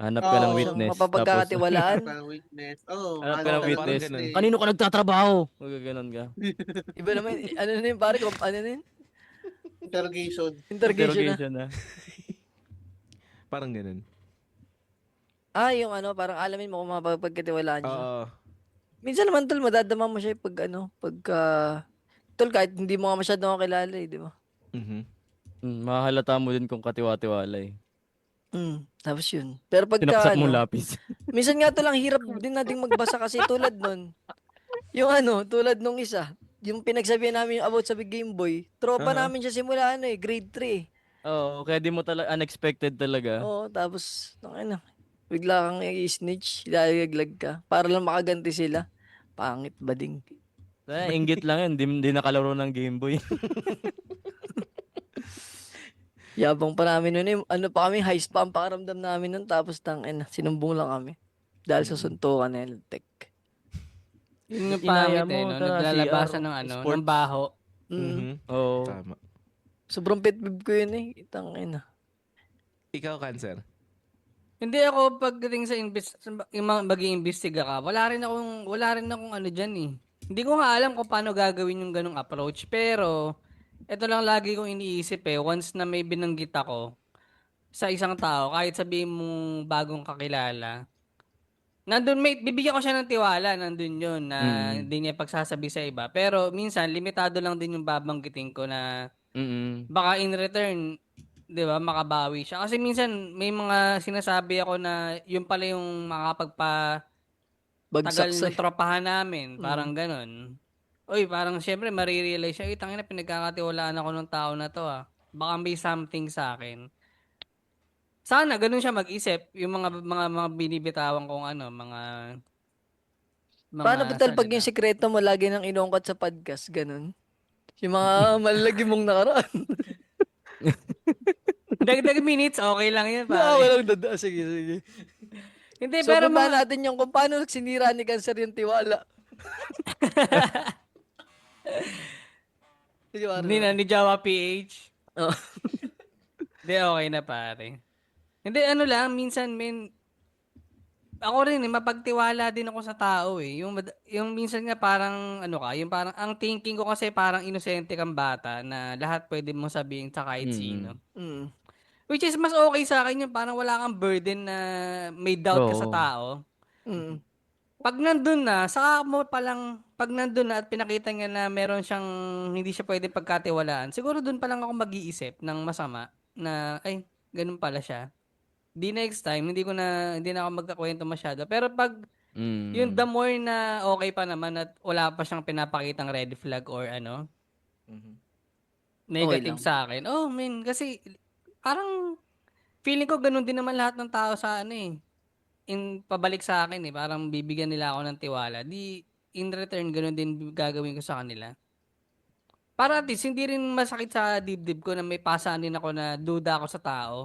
Hanap ka ng Oo, witness. Tapos, mapapagkakatiwalaan. Parang witness. Oo. hanap ka ng ano, witness. parang Kanino ka nagtatrabaho? Magaganon ka. Iba naman, na yun, pare, Interrogation. interrogation na. Interrogation na. Parang ganun. Yung parang alamin mo kung mapapagkatiwalaan siya. Oo. Minsan naman, tol, madadama mo siya pagka, tol, kahit hindi mo nga masyado ako kilala di ba? Mhm. Mahalata mo din kung katiwa-tiwala eh. Tapos yun. Pero pagka, Sinaksak mo lapis. minsan nga to lang hirap din nating magbasa kasi tulad nun. Yung tulad nung isa, yung pinagsabihan namin yung about sa Big Game Boy, tropa Aha. namin siya simula grade 3. Oo, kaya di mo talaga, unexpected talaga. Oo, tapos, bigla kang i-snitch, ilalaglag ka, para lang makaganti sila. Pangit bading. Inggit lang yun, di nakalaro ng Game Boy. Yabang pa namin nun pa kami, high pa ang pakaramdam namin nun, tapos sinumbong lang kami. Dahil sa suntukan na Tech. Yun yung Inaya pangit mo, no? tara, Naglalabasan CR, ng sports. ng baho. Mhm. Oo. Tama. Sobrang pet-peeve ko yun Ikaw, Cancer. Hindi ako pagdating sa mag-iimbestiga ka, wala rin akong diyan eh. Hindi ko nga alam kung paano gagawin yung ganung approach, pero ito lang lagi kong iniisip once na may binanggit ako sa isang tao, kahit sabihin mong bagong kakilala, bibigyan ko siya ng tiwala, nandun yun, na hindi niya pagsasabi sa iba. Pero minsan, limitado lang din yung babanggitin ko na baka in return, di ba, makabawi siya. Kasi minsan, may mga sinasabi ako na yun pala yung makapagpatagal Bagsak ng tropahan namin. Parang ganun. Uy, parang syempre, marirealize siya, tangina, pinagkakatiwalaan ako ng tao na to Baka may something sa akin. Sana, ganun siya mag-isip. Yung mga binibitawan kong mga Paano ba tal pag salita. yung sikreto mo lagi nang inungkat sa podcast, ganun? Yung mga malalagi mong nakaraan. Dagdag minutes, okay lang yun, pare. Walang dada. Sige. Hindi, So, pero baba natin yung kung paano sinira ni Cancer yung tiwala. Di ba, Hindi na, ni Jawa PH. Oh. Hindi, okay na pare. Hindi, ano lang, minsan, men, ako rin mapagtiwala din ako sa tao eh. Yung minsan nga parang, ano ka, yung parang, ang thinking ko kasi parang inosente kang bata na lahat pwede mong sabihin sa kahit sino. Mm. Which is, mas okay sa akin yung parang wala kang burden na may doubt ka sa Oo. tao. Mm. Pag nandun na, saka mo palang, pag nandun na at pinakita niya na meron siyang, hindi siya pwede pagkatiwalaan, siguro dun pa lang ako mag-iisip ng masama na, ay, ganun pala siya. Di next time, hindi na ako magkakwento masyado. Pero pag, yung the more na okay pa naman at wala pa siyang pinapakitang red flag or ano, negative lang. sa akin. Oh, man, kasi, parang, feeling ko ganun din naman lahat ng tao sa ano eh. Pabalik sa akin eh, parang bibigyan nila ako ng tiwala. Di, in return, ganun din gagawin ko sa kanila. Para at least, hindi rin masakit sa dibdib ko na may pasaan din ako na duda ako sa tao.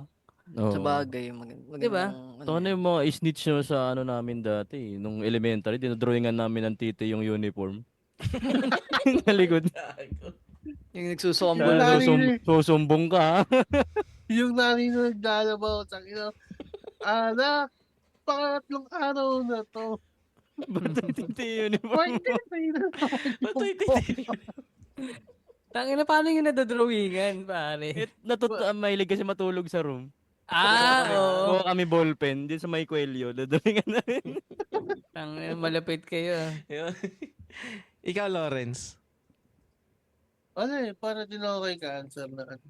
Sa Oo. bagay, Diba? magandang, Ito ano yung mga snitch nyo sa ano namin dati. Nung elementary, dinodrawingan namin ng titi yung uniform. Nalikod. yung nagsusumbo. Yung nanay Susumbong ka ha. yung nanay na naglalabaw, sakina, anak, pangatlong araw na to. Ba't titi uniform? Pwede na Tangina, paano yung nadodrawingan, pare? Mahilig kasi matulog sa room. Oo. Kuha kami ballpen din sa may kwelyo. Dodrawingan namin. Tangina, malapit kayo. Ikaw, Lawrence. Ano eh, para din ako kay cancer na ano.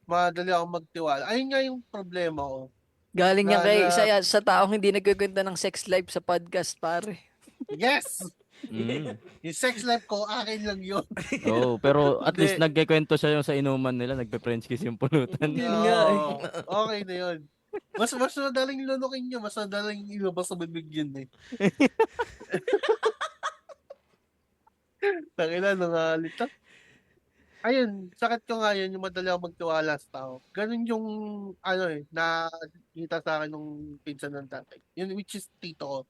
Madali ako magtiwala. Ayun nga yung problema ko. Galing yan kay Na- sa taong hindi nagkikwento ng sex life sa podcast, pare. Yes! Yung sex life ko, akin lang yun. Oo, pero at least Hindi. nagkikwento siya yung sa inuman nila. Nagpe-French kiss yung pulutan. Yun nga eh. Oo, okay na yun. Mas madaling lunukin nyo, mas madaling ilabas sa bibig yun eh. Tangina, nangalita. Ayun, sakit ko nga yun, yung madali ako magtiwala sa tao. Ganun yung, ano eh, nakita sa akin nung pinsan ng tatay. Yun, which is tito ko.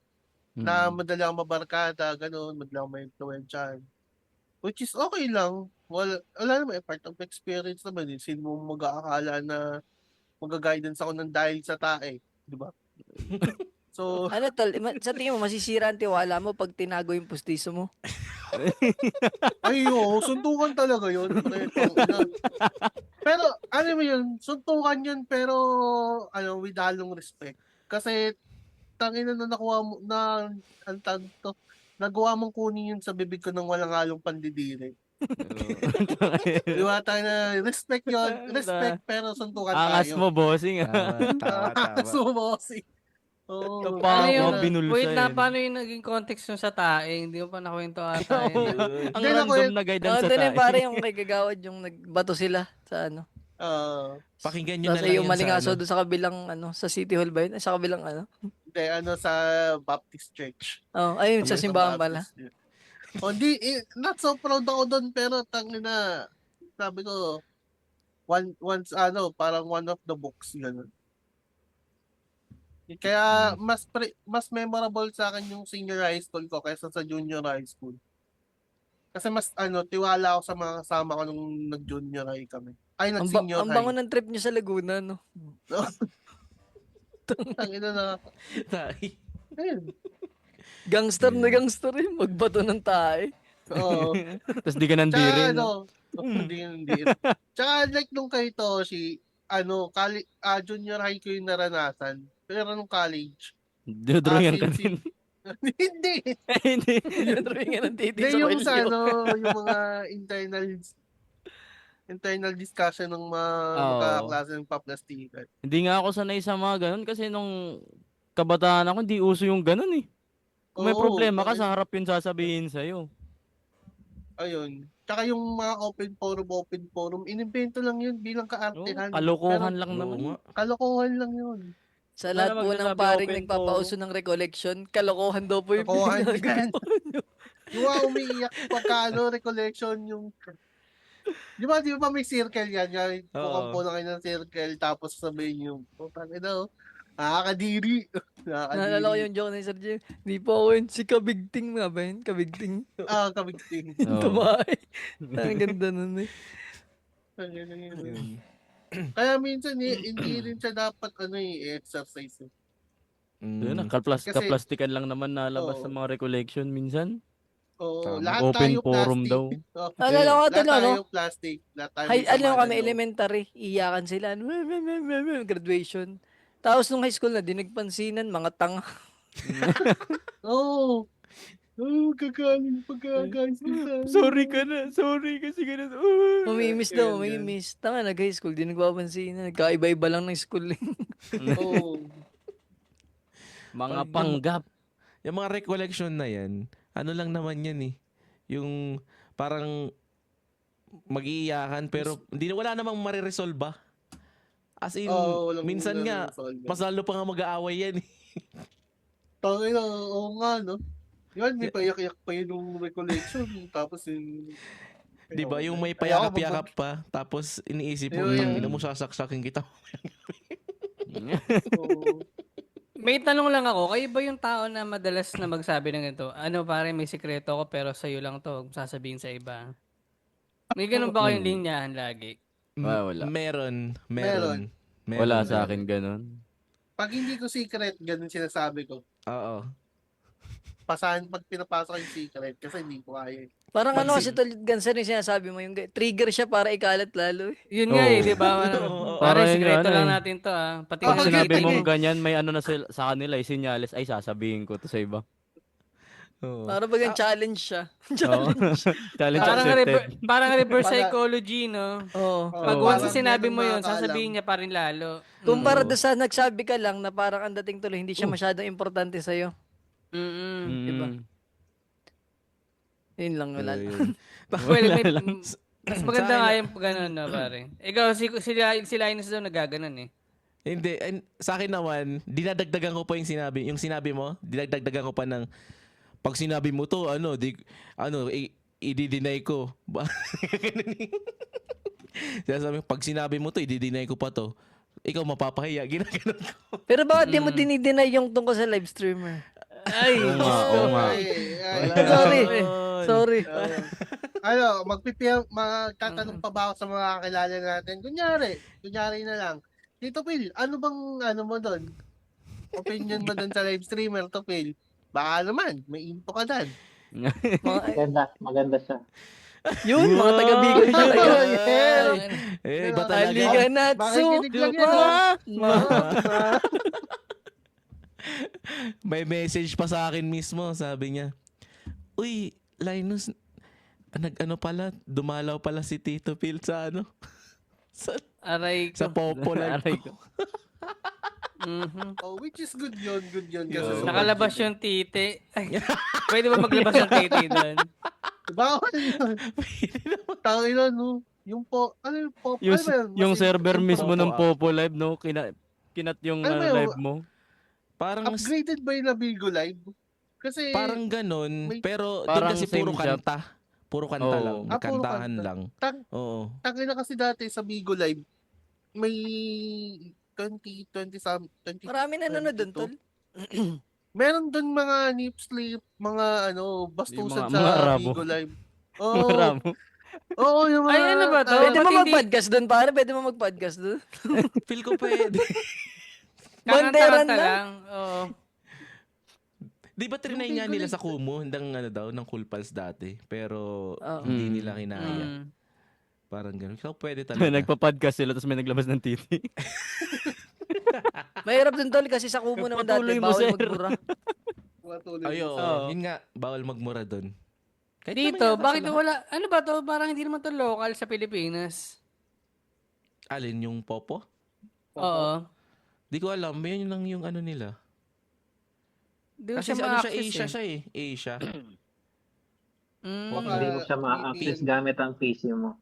Na madali ako mabarkada, ganun, madali ako may influensyahan. Which is okay lang. Wala naman, part of experience naman eh. Sino mo mag-aakala na mag-guidance ako ng dahil sa tae, di ba? So, Ano tol, sa tingin mo masisira ang tiwala mo pag tinago yung pustiso mo? ayo, suntukan talaga yun. Pre, tangina. Pero, ano mo yun, suntukan yun, pero, ano, with halong respect. Kasi, tangina na nakuha mo, ang tawag to, nagawa mong kunin yun sa bibig ko ng walang halong pandidiri. Di ba tayo na, respect yun, respect, pero suntukan Angas tayo. mo, bossing. Tama. Sumosi. Oo. Pa Ano ako yun? binulsa Wait na, yun. paano yung naging context nung sa tae? Hindi mo pa nakwento ata yun. Ang Hindi, random na guidance sa Doon yung tayo. pare yung kay Kagawad yung nagbato sila sa ano. Pakinggan nyo na Tapos lang yung yan sa malingaso ano. doon sa kabilang ano, sa City Hall ba yun? Sa kabilang ano? Hindi, sa Baptist Church. Oh, ayun sa Sa simbahan pala. Baptist yun. O, not so proud ako doon, pero tangina, sabi ko, once, parang one of the books, gano'n. Kaya, mas memorable sa akin yung senior high school ko kaysa sa junior high school. Kasi mas, tiwala ako sa mga kasama ko nung nag-junior high kami. Ay, nag-senior Ang high. bango ng trip niyo sa Laguna, no? Tangina na. Ayun. Gangster na gangster yun. Magbato ng tae. Oo. Tapos di ka Tsaka nandirin. hindi. Tsaka like nung kay Toshi, junior high ko yung naranasan. Pero nung college, Dinodrawingan ka since- din. hindi. Hindi. Drawing nga ng titi Hindi sa yung sa kwelyo. yung mga internal discussion ng mga Oo. magkaklase ng paplastikan. Hindi nga ako sanay sa mga ganun kasi nung kabataan ako, hindi uso yung ganun eh. Kung may Oo, problema ka, bakit? sa harap yun sasabihin sa'yo. Ayun. Tsaka yung mga open forum, inimbento lang yun bilang Oh, kaartehan. kalokohan Pero lang naman. kalokohan lang yun. Sa Wala lahat naman po ng nagsasabi paring open nagpapauso ng recollection, kalokohan daw po yung Kalokohan pinagagawa. yan. Yung mga umiiyak pagka recollection yung... Di ba may circle yan? Oo. Kukumpo na kayo ng circle tapos sabihin yung, putang ina, Nakakadiri. Naalala ko yung joke ni Sir Jim. Di po ako yun. Si Kabigting nga ba yun? Kabigting. Kabigting. Oo. Tumahay. Ang ganda nun eh. Kaya minsan hindi rin siya dapat i-exercise. Yun, Mm. kaplastikan lang naman nalabas Oo. sa mga recollection minsan. Oo, Tama. lahat Open tayo forum plastic. daw. Oo. Naalala ko Lahat ito, no? tayo plastic. Lahat tayo Hay, may alam mo sama kami, ng loob. elementary, iyakan sila. Graduation. Tapos nung high school na, di nagpansinan, mga tanga. Oo. Oh, kakaling pagkagalis nila. Sorry ka na. Sorry kasi ganun. Mamimiss Yan, daw, yan. mamimiss. Tanga, nag-high school, di nagpapansinan. Nagkaiba-iba lang ng schooling. Oo. Mga panggap. Yung mga recollection na yan, ano lang naman yan eh. Yung parang mag-iiyakan pero wala namang mariresolve ba? As in, minsan nga, mas lalo pa nga mag-aaway yan eh. Tangin na, oo nga, no? Yan, may payak-yak pa yun yung recollection. Tapos yung... Di ba? Yung may Kaya ako payakap-yakap pa, tapos iniisip mo, Ayun. tangina mo, sasaksakin kita. Oo. May tanong lang ako, kayo ba yung tao na madalas na magsabi ng ito? Ano pare, may sikreto ko pero sa'yo lang to, huwag sasabihin sa iba. May ganun ba kayong linyahan lagi? Wala. Meron. Wala sa akin ganun. Pag hindi ko secret, ganun sinasabi ko. Oo. Pag pinapasok yung secret, kasi hindi ko kaya. Parang Pag ano si- kasi tol, Gansan yung sinasabi mo, yung trigger siya para ikalat lalo eh. Yun nga Oo. eh, di ba? Oo. Pare, Parang sikreto ano lang eh. natin to ah. Pati Pag Okay, sinabi okay. mong ganyan, may ano na sa kanila, sinyales, ay sasabihin ko to sa iba. Oo. Para bagang challenge siya. Oo. Challenge parang, accepted. parang reverse Para- psychology, no? Oo. Pag Oo, once parang sinabi yan ang mo yun, nakakaalam. sasabihin niya pa rin lalo. Kumpara Oo. doon sa nagsabi ka lang na parang ang dating tuloy, hindi siya masyadong importante sa'yo. Mm-mm. Yun lang, wala. Ayun. Well, may, Wala lang. mas maganda Sa nga akin- yung gano'n, no, pare. Ikaw, si Linus daw nagaganon eh. Hindi, sa akin naman, dinadagdagan ko pa yung sinabi mo, dinadagdagan ko pa ng, pag sinabi mo to, i-deny ko. Sabi, pag sinabi mo to, i-deny ko pa to. Ikaw mapapahiya, ginaganon ko. Pero bakit di mo dinideny yung tungkol sa live streamer? Ay, Oo nga. Sorry. Ayun. Sorry. Magtatanong pa ba ako sa mga kakilala natin? Kunyari na lang. Tito Phil, ano bang mo doon? Opinion mo doon sa live streamer, to Phil? Baka naman, may info ka doon. Maganda siya. Yun, mga taga-Bicol talaga. Iba talaga. Halika na, Makikinig lang yan, May message pa sa akin mismo, sabi niya, uy, Linus, dumalaw pala si Tito Phil sa aray sa ko. Popo live Aray ko. Mhm. Which is good yun. Kasi Oo. Nakalabas yung titi. Ay, pwede ba maglabas ng titi doon? Bawal yun. Tangin na, no? Yung pop, Yung, ano ba yun? yung Mas- server yung mismo Popo ng app. Popo Live, no? Kinat yung Ano ba yun? live mo. Parang Upgraded ba yung Nabigo Live? Kasi, parang ganun, may- pero Parang doon kasi same puro shop. kanta. Puro kanta Oo. lang. Ah, puro Kantahan kanta. lang. Tang- Oo. tangin na kasi dati sa Bigo Live, may 20 Marami na nanonood doon, tol. Meron doon mga nip slip, mga bastusan Yung mga sa rabo. Bigo Live. Oo. Maramo. Oo, yung mga... Ay, ano ba to? Pwede mo Ba't hindi- mag-podcast doon, pare? Pwede mo mag-podcast doon? Feel ko pwede. Banderan Kakanta lang. lang. Oo. Di ba trinay Yung nga Bigo nila Live- sa Kumu, ng Cool Pals dati. Pero Oo. hindi nila kinaya. Mm. Parang ganun. So pwede talaga. Nagpa-podcast sila tapos may naglabas ng titi. Mahirap doon, tol, kasi sa Kumu naman dati, Patuloy mo, bawal sir. magmura. Ayo, Oo. yun nga, bawal magmura doon. Kahit Dito, naman yata bakit sila- wala? Ano ba to? Parang hindi naman to local sa Pilipinas. Alin yung Popo? Oo. Di ko alam, yun lang yung ano nila. Di ko Kasi siya ano siya, ma-access Asia eh. siya eh. Asia. Mm. Baka- Hindi mo siya ma-access gamit ang PC mo.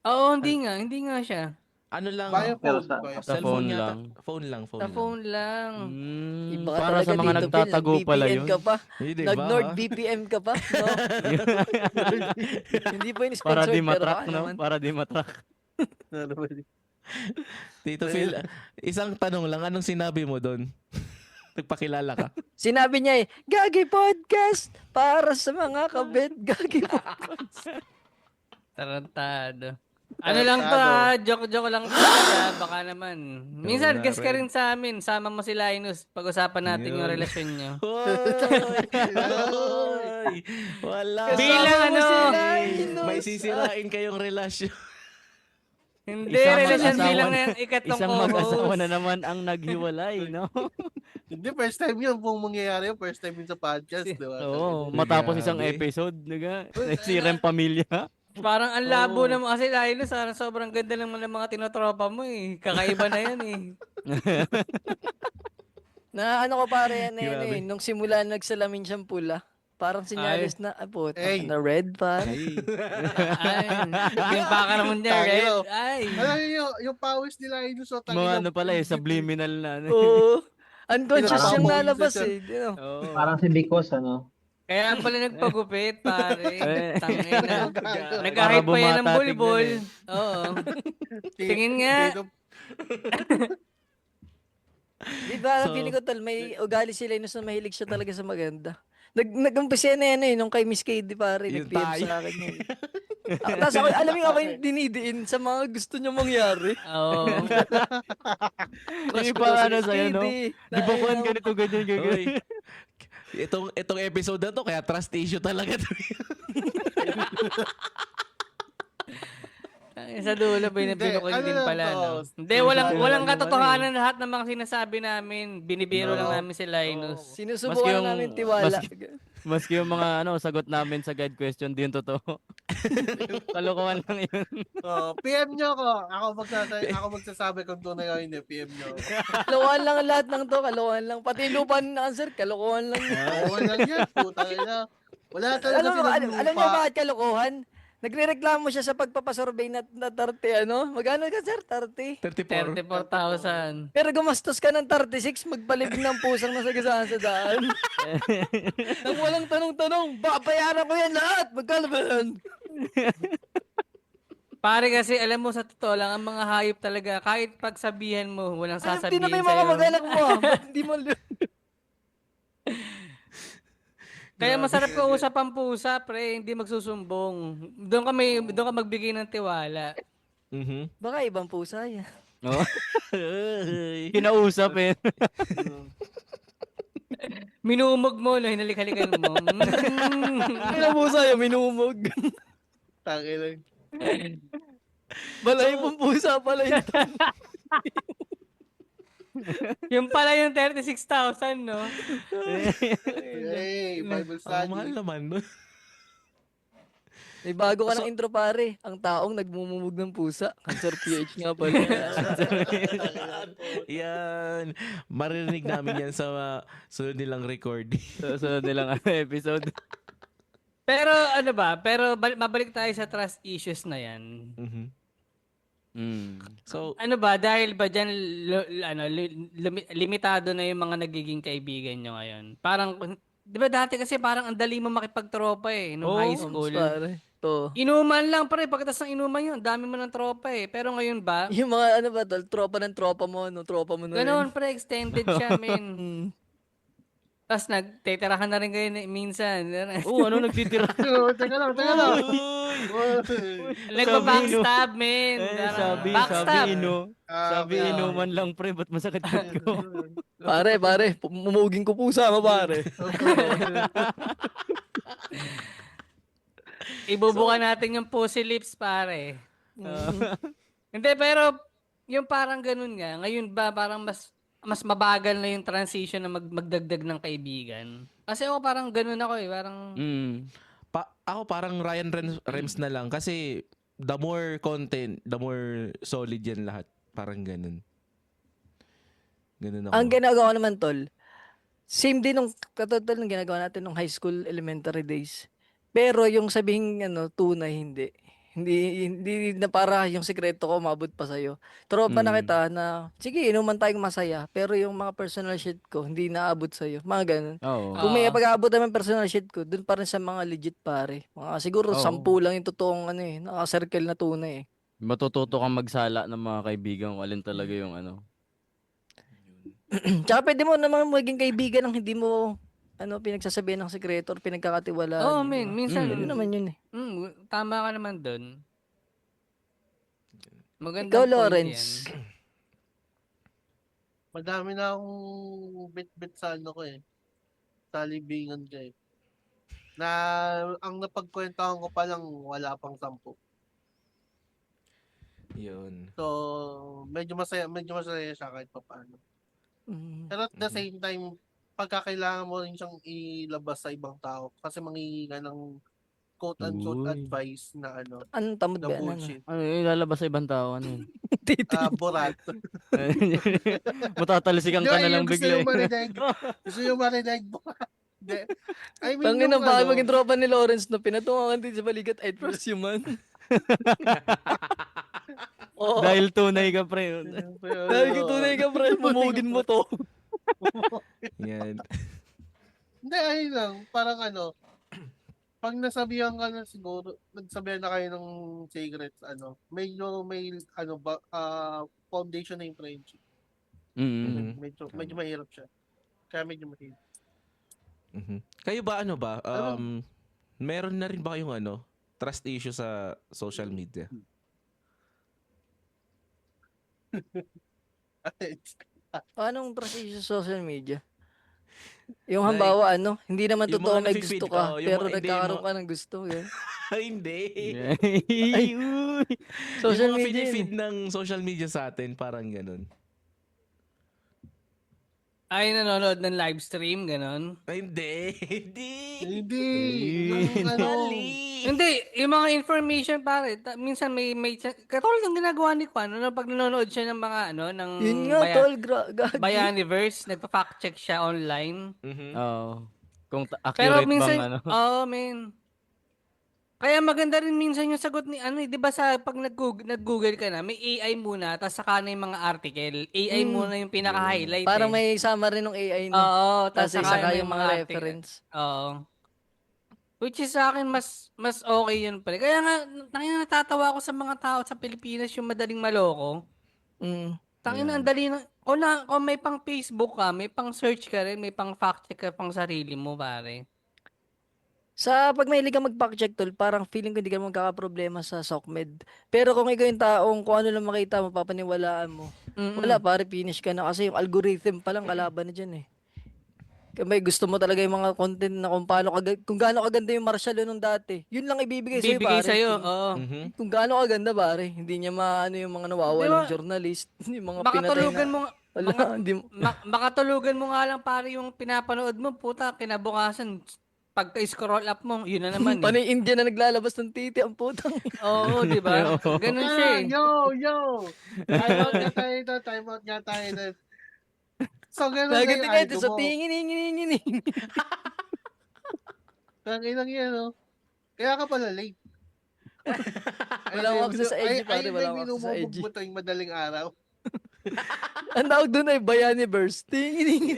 Oo, hindi nga siya. Ano lang, Via Pero phone. sa- via Sa phone lang. Phone lang. Sa phone lang. Iba ka Para talaga sa mga dito, Phil. nagtatago pala Nag-VPN yun. ka pa. Hindi Nag-Nord VPN ka pa. No? Hindi po yung Para sponsored, di pero matrack, baka no? naman. Para di matrack. Ano ba yun? Tito Phil, isang tanong lang, anong sinabi mo doon? Nagpakilala ka. Sinabi niya Gagi Podcast para sa mga kabet. Gagi Podcast. Tarantado. Ano lang to ha, joke-joke lang to. Baka naman. Minsan, guest ka rin sa amin. Sama mo si Linus. Pag-usapan natin yung Yun. relasyon nyo. Hoy! Wala. Bilang Kasama mo ano, sila, Linus. May sisirain kayong relasyon. hindi, Isang relasyon mag-asawa bilang na- yan, ikatlong Isang mag-asawa co-host. na naman ang naghiwalay, no? Hindi, first time yun pong mangyayari yun. First time yun sa podcast, di ba? Oo, matapos isang Grabe. episode, diga, nagsirang pamilya. Parang ang labo naman kasi Linus, sobrang ganda naman ng mga tinotropa mo eh. Kakaiba na yan eh. Na ano ko pare yan Grabe. nung simula nagsalamin siyang pula. Parang sinyalis na, puta, Ay. na red pare. Ay, nagpimpa ka naman dyan, Tayo. Red. Ay. Alam niyo, yung pawis nila yun so Mga ano pala eh, subliminal na. Ano. Oo. Unconscious Parang siyang mo- lalabas minsan eh. You know? Oo. Parang si Bicos, ano? Kaya pala nagpagupit, pare. Tangina. Para Nag-hype pa yan ng bumata bulbul. tignan Oo. Tingin nga. Di ba, So- feeling ko tol, may ugali si Linus na mahilig siya talaga sa maganda. Nag-umpisa na yan eh, nung kay Miss KD pare, Yung nag-PM tayo. sa akin yun. Tapos ako, alam mo ako yung dinidiin sa mga gusto niya mangyari. Oo. Hindi Crush pa ko si ano Miss sa'yo, no? KD. Di ba kuhan Dahil ganito, ganyan, ganyan. Hoy. Itong episode na to, kaya trust issue talaga to. Sa dulo, binibiro ko Hindi, din ano pala. lang to? No? Hindi, walang Ano katotohanan lahat ng mga sinasabi namin. Binibiro lang namin si Linus. Sinusubukan Maski na yung- namin tiwala. Maski yung mga ano, sagot namin sa guide question, di yung totoo. Kalokohan lang yun. PM nyo ako. Ako magsasabi kung tunay o hindi. PM nyo ako. Kalokohan lang ang lahat ng to, kalokohan lang. Pati lupa ng answer, kalokohan lang. Oo lang yan. Puta na. Wala talaga Alam mo, silang alam niyo lupa. bakit kalokohan? Nagrereklamo siya sa pagpapasurvey na 30, ano? Magkano ka, sir? 30? 34. 34,000. Pero gumastos ka ng 36, magpalibig ng pusang nasagasaan sa daan. Nang walang tanong-tanong, babayaran ko yan lahat. Magkano ba yan? Pare kasi, alam mo, sa totoo lang, ang mga hayop talaga, kahit pagsabihan mo, walang Hindi sasabihin na may mga sa'yo. mag-anak mo. Ba't hindi mo... Kaya masarap ka usap ang pusa, pre, hindi magsusumbong. Doon ka magbigay ng tiwala. Mhm. Baka ibang pusa yan. No? Kinausap eh. Minumog mo, no, hinalik-halikan mo. Ibang pusa yan, minumog. Tangin lang. Balay pong pusa pala yun. Yung pala yung 36,000, no? Hey, Bible Ang mahal study. naman. No? May bago ka ng intro pare. Ang taong nagmumumog ng pusa. Cancer PH nga pala. Yan. Maririnig namin yan sa sunod nilang recording. So nilang episode. Pero ano ba? Pero mabalik tayo sa trust issues na yan. Mhm. Mm. So, Ano ba? Dahil ba dyan limitado na yung mga nagiging kaibigan nyo ngayon? Parang, di ba dati kasi parang ang dali mo makipagtropa eh, nung high school. Pare. To. Inuman lang pare, pagkatapos ng inuman yun, dami mo ng tropa eh. Pero ngayon ba? Yung mga ano ba tol, tropa ng tropa mo, no? Tropa mo na Ganon pre, extended siya, men. Mm. Tapos nagtitirahan na rin kayo minsan. Oo, ano nagtitira? Teka lang, teka lang. Nagpa-backstab, men. Sabi Backstab. Sabi inuman lang pre, ba't masakit ko? Pare, mumuging ko pusa mo pare. Ibubuka natin yung pussy lips, pare. Hindi, pero yung parang ganun nga, ngayon ba parang mas mabagal na yung transition na magdagdag ng kaibigan? Kasi ako parang ganun ako eh, parang Mm. ako parang Ryan Rems na lang kasi the more content, the more solid yan lahat. Parang ganun. Ganun ako. Ang ginagawa ko naman tol, same din nung katotoo ng ginagawa natin nung high school elementary days. Pero yung sabihin tunay hindi. Hindi na para yung sekreto ko umabot pa sa'yo. Tropa na kita na, sige, inuman tayong masaya. Pero yung mga personal shit ko, hindi naabot sa'yo. Mga ganun. Oo. Kung may pag-aabot naman personal shit ko, dun pa rin sa mga legit pare. Mga siguro Oo. 10 lang yung totoong nakasircle na tunay eh. Matututo kang magsala ng mga kaibigan kung alin talaga yung ano. Tsaka pwede mo naman maging kaibigan ng hindi mo pinagsasabihan ng sekreto or pinagkakatiwalaan. Oo, Eh, di men. ba? Minsan, Pwede naman yun eh. tama ka naman doon. Ikaw, Magandang point yan. Lawrence. Madami na akong bit-bit sa ano ko eh. Sa libingan ko eh. Na ang napagkwentahan ko pa lang wala pang 10. Yun. So, medyo masaya siya kahit pa paano. Mm. Pero at the same time, pagkakailangan mo rin siyang ilabas sa ibang tao kasi mangingi ka ng quote-unquote Uy. advice na ano, Anong tamad na ba? Ano? bullshit. Ano yung ilalabas sa ibang tao? Ano yun? Borat. Matatalsikan ka na lang gusto bigla. yung marinig. Gusto yung marinig. Borat. Hindi. I mean, Tangin na yung baka ano, maging tropa ni Lawrence na pinatungan din sa balikat ay first human. Oo. Dahil tunay ka, pre. Dahil kung tunay ka, pre, mamugin mo to. Yan. Hindi, ayun lang. Parang ano, pag nasabihan ka na siguro, nagsabihan na kayo ng secrets, ano, medyo may, ano, foundation na yung friendship. Mm. Medyo mahirap siya. Kaya medyo mahirap. Kayo ba ano ba? Meron na rin ba kayong ano, trust issue sa social media? Anong trust issue sa social media? Yung Like, halimbawa, hindi naman yung totoo mga may nafe-feed- gusto ka, yung pero mga- hindi, nagkakaroon yung ka ng gusto. Yan. Hindi. Ay, Uy. social yung mga media yun feed ng social media sa atin, parang ganun. Ay, nanonood ng live stream, ganon. Ay, hindi. Hindi. Yung ano, Hindi, yung mga information pare, minsan may katulad ng ginagawa ni Kwan, pag nanonood siya ng mga ng Yun nga, tol, gagi. Bayaniverse, nagpa-fact check siya online. Oo. Kung Pero accurate minsan, bang ano. men. Kaya maganda rin minsan yung sagot ni 'di ba sa pag nag-Google ka na, may AI muna, tapos saka na yung mga article. AI muna yung pinaka-highlight Parang eh. may summary ng AI, no? Oo, tapos Tapos saka saka yung yung mga article. reference. Oo. Which is sa akin mas okay yun pala. Kaya nga natatawa ako sa mga tao sa Pilipinas yung madaling maloko. Mm. Tangina ang dali na kung may pang Facebook ka, may pang search ka rin, may pang fact check ka pang sarili mo, pare. Pag mahilig ka mag-fact check, tol, parang feeling ko hindi ka magkakaproblema sa SOCMED. Pero kung ikaw yung taong kung ano lang makita mo, papaniwalaan mo. Wala, pare, finish ka na. Kasi yung algorithm pa lang kalaban na dyan eh. Kaya may gusto mo talaga yung mga content na kung gaano kaganda yung Marshall nung dati. Yun lang ibibigay sa'yo, Bibigay pare. sa'yo, oo. Kung gaano kaganda, pare. Hindi niya maano yung mga nawawalang journalist. Yung mga pinatay Makatulugan na. mo Wala, hindi mo. makatulugan mo nga lang pare yung pinapanood mo, puta, kinabukasan pagka-scroll up mo, yun na naman eh. Panay India na naglalabas ng titi, ang putang. Oo, di ba? Ganun siya eh. Yo! Time out nga tayo ito, time out nga tayo ito. So, ganun na yung Nagatingin algo sa mo. tingin. Tanginang yan, no? Kaya ka pala late. Wala akong access sa edge, pare. Wala akong access sa edge. Ayun mo tuwing madaling araw. Ang tawag doon ay Bayaniverse. Tingin.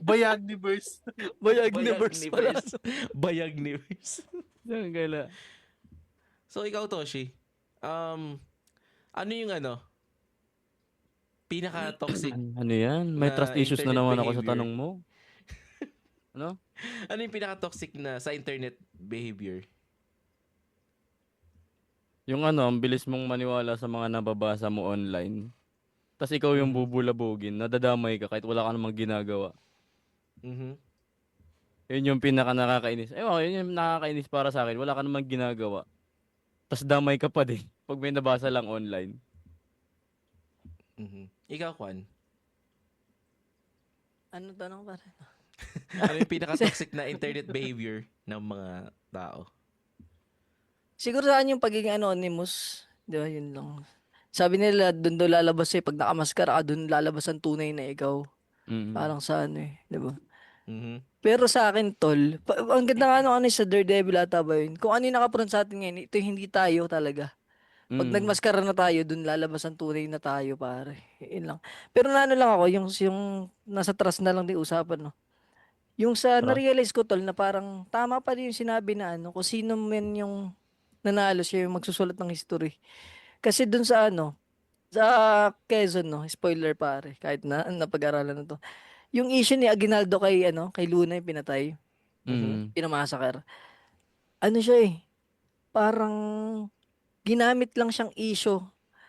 Bayaniverse. Bayaniverse pala. Bayagniverse. Diyan gala. So, ikaw, Toshi, ano yung pinaka-toxic? Ano yan? May Na trust issues na internet naman ako sa behavior. tanong mo. Ano? Ano yung pinaka-toxic na sa internet behavior? Yung ang bilis mong maniwala sa mga nababasa mo online. Tapos ikaw yung bubulabugin, nadadamay ka kahit wala ka namang ginagawa. Yun yung pinaka nakakainis. Yun yung nakakainis para sa akin. Wala ka namang ginagawa. Tapos damay ka pa din pag may nabasa lang online. Ikaw, Kwan? Ano tanong pare? Ano yung pinaka-toxic na internet behavior ng mga tao? Siguro saan yung pagiging anonymous. Di ba? Yun lang. Sabi nila, doon daw lalabas eh. Pag nakamaskara ka, doon lalabas ang tunay na ikaw. Parang sa di ba? Pero sa akin, tol, ang ganda nga sa Daredevil ata ba yun? Kung ano yung nakapront sa atin ngayon, ito hindi tayo talaga. Pag nagmaskara na tayo, dun lalabas ang tunay na tayo, pare. Yun lang. Pero lang ako, yung nasa trust na lang din usapan, no? Yung sa Trust? na-realize ko, tol, na parang tama pa rin yung sinabi na kung sino man yung nanalo siya yung magsusulat ng history. Kasi dun sa sa Quezon, no, spoiler pare, kahit na napag-aralan na to. Yung issue ni Aguinaldo kay Luna yung pinatay, pinamassacre. Ano siya parang ginamit lang siyang issue.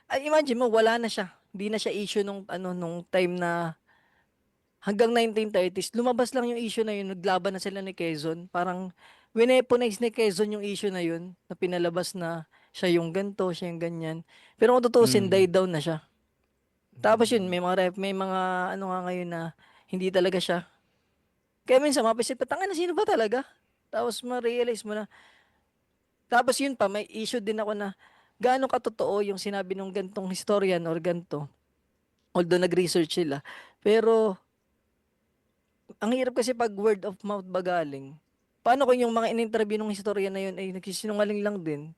Ay, imagine mo, wala na siya. Hindi na siya issue nung time na hanggang 1930s. Lumabas lang yung issue na yun, naglaban na sila ni Quezon. Parang wineponize ni Quezon yung issue na yun, na pinalabas na siya yung ganto, siya yung ganyan. Pero kung tutuusin, die down na siya. Tapos yun, may mga ano nga ngayon na hindi talaga siya. Kaya minsan mapisip ka, tanga na sino ba talaga? Tapos ma-realize mo na. Tapos yun pa, may issue din ako na gaano katotoo yung sinabi ng gantong historian or ganto. Although nag-research sila. Pero ang hirap kasi pag word of mouth ba galing. Paano kung yung mga in-interview ng historian na yun ay nagsisinungaling lang din?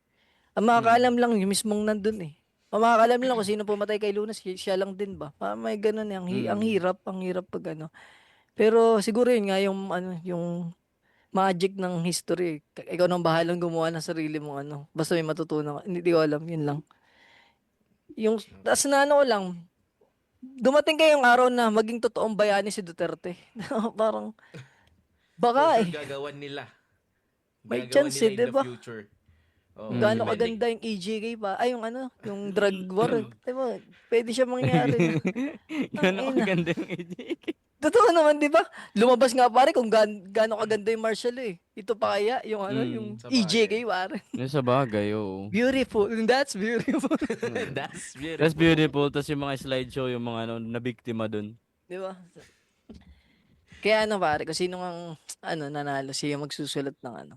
Ang makakaalam lang yung mismong nandun Ang makakaalam lang kung sino pumatay kay Lunas, siya lang din ba? May ganun ang hirap pag ano. Pero siguro yun nga yung magic ng history. Ikaw nang bahalang gumawa ng sarili mong basta may matutunan ka. Hindi ko alam, yun lang. Yung, tas na ko lang, dumating kayong araw na maging totoong bayani si Duterte. Parang, baka For sure, gagawan nila. May Gagawan chance nila in di the ba? future. Oh, Gaano depending- kaganda yung EJK pa. Ay, yung drug war. Diba? Pwede siya mangyari. Gano'n ina. kaganda yung AJK. Totoo naman, di ba? Lumabas nga pare kung gaano kaganda yung martial Ito pa kaya, yung sa bagay. EJK pare. Yung sa bagay, oo. Beautiful. That's beautiful. That's beautiful. That's beautiful. Tapos yung mga slideshow, yung mga nabiktima dun. Di ba? Kaya pare, kung sino ang nanalo, siya magsusulat ng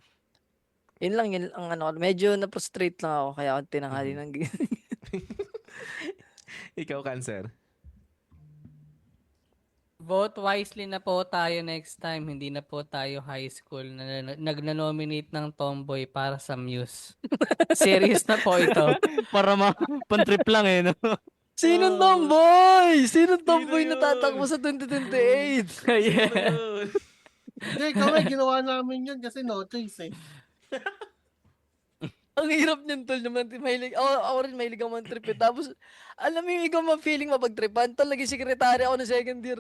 Yun lang, yun ang medyo na-frustrate lang ako, kaya ako tinanghali ng Ikaw, Cancer. Vote wisely na po tayo next time. Hindi na po tayo high school na nagna-nominate ng tomboy para sa Muse. Serious na po ito. Para pan-trip lang no? Sinong tomboy? Sinong tomboy Sino na yun? tatakbo sa 2028? Yeah. Hindi, kami, ginawa namin yun kasi no choice Ang hirap niyan, tol, naman. Ako rin mahilig ako man-trip Tapos, alam mo yung ikaw ma-feeling mapag-tripan. Tol, naging sekretary ako ng second year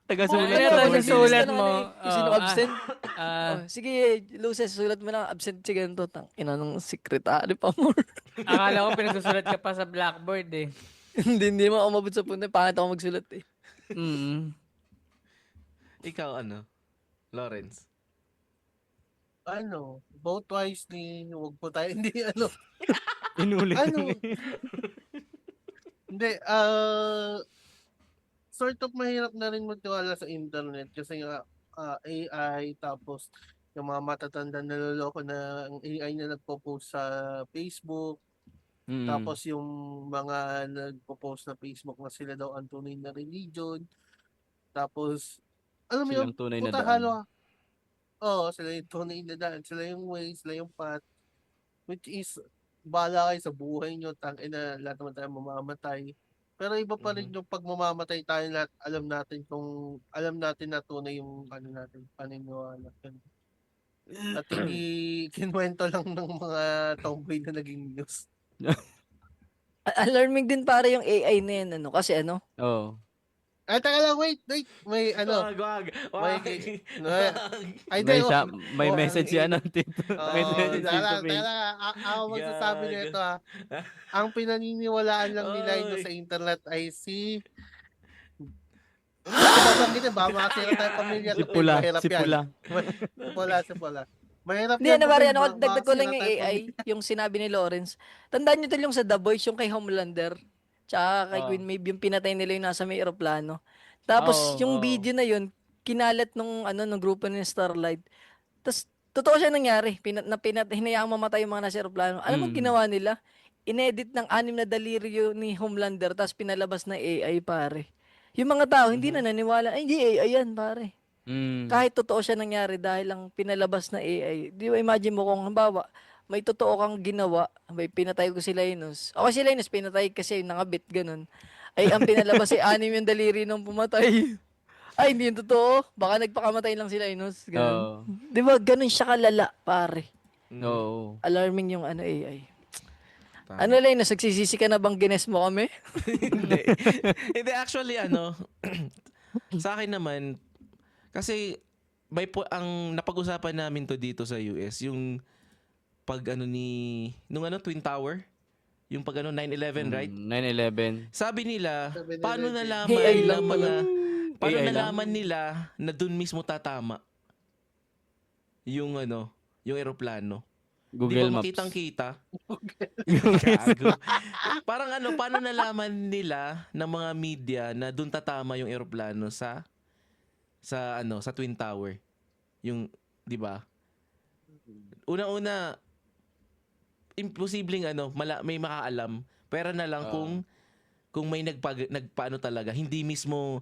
Taga-sulat Ano ka ba ba? yung sulat mo? Kung sino Oh, absent. Ah, Sige, Luces, sulat mo na absent si ganito. Ina ng sekretary pa more. akala ko pinagsusulat ka pa sa blackboard hindi mo ako mabot sa punta. Pangit ako magsulat Mm. Ikaw, Lawrence. vote wisely, huwag po tayo, hindi, Inulit. hindi, sort of mahirap na rin magtiwala sa internet kasi nga, AI, tapos, yung mga matatanda naloloko na ang AI na nagpo-post sa Facebook, tapos yung mga nagpo-post na Facebook na sila daw ang tunay na religion, tapos, alam mo yun, Silang tunay na puta daan. halo. Oo, sila yung tunay na daan, sila yung way, sila yung path, which is, bahala kayo sa buhay nyo, tangina, lahat naman tayo mamamatay. Pero iba pa rin yung pag mamamatay tayo lahat, alam natin na tunay yung natin, paniniwala. At hindi kinwento lang ng mga tomboy na naging news. Alarming din pare yung AI na yan, kasi Oo. Ay, taka lang, wait, may Wag. ay, May, di, may message yan Tito. May message Tito Phil. ako magsasabi nito Ang pinaniniwalaan lang nila ito Oy. sa internet ay si babanggitin ba? Makasira tayo pamilya. Si Pula. Mahirap Si yan. Pula. Si Pula. Mahirap Hindi, yan. pare, Pumil. dagdag ko lang Makasira yung tayo AI, yung sinabi ni Lawrence. Tandaan nyo tol yung sa The Boys, yung kay Homelander. Tsaka kay Queen Maeve, yung pinatay nila yung nasa may aeroplano. Tapos, yung video na yun, kinalat nung grupo ni Starlight. Tapos, totoo siya nangyari. Hinayaang mamatay yung mga nasa aeroplano. Alam mo ginawa nila? Inedit ng 6 na daliri ni Homelander, tapos pinalabas na AI, pare. Yung mga tao, hindi na naniwala. Ay, hindi AI yan, pare. Kahit totoo siya nangyari dahil lang pinalabas na AI. Di ba imagine mo kung halimbawa, may totoo kang ginawa, may pinatay ko si Linus. Ako si Linus, pinatay kasi nangabit, ganun. Ay, ang pinalabas ay 6 yung daliri nung pumatay. Ay, hindi yung totoo. Baka nagpakamatay lang sila, Inos. Ganun. Oo. Di ba, ganun siya kalala, pare. Oo. Alarming yung AI. Tama. Ano lang, nagsisisi ka na bang gines mo kami? Hindi. Hindi, actually, sa akin naman, kasi ang napag-usapan namin to dito sa US, yung nung Twin Tower, yung 9/11, right? 9/11. Sabi nila, 7-Eleven. paano nalaman AI ng lang pala. paano AI lang? nalaman nila na dun mismo tatama yung yung eroplano? Di Google ba Maps. makitang-kita? Gago. Parang paano nalaman nila ng mga media na dun tatama yung eroplano sa Twin Tower? Yung, di ba? Una-una, imposibleng may makaalam. Pera na lang kung may nagpaano talaga. Hindi mismo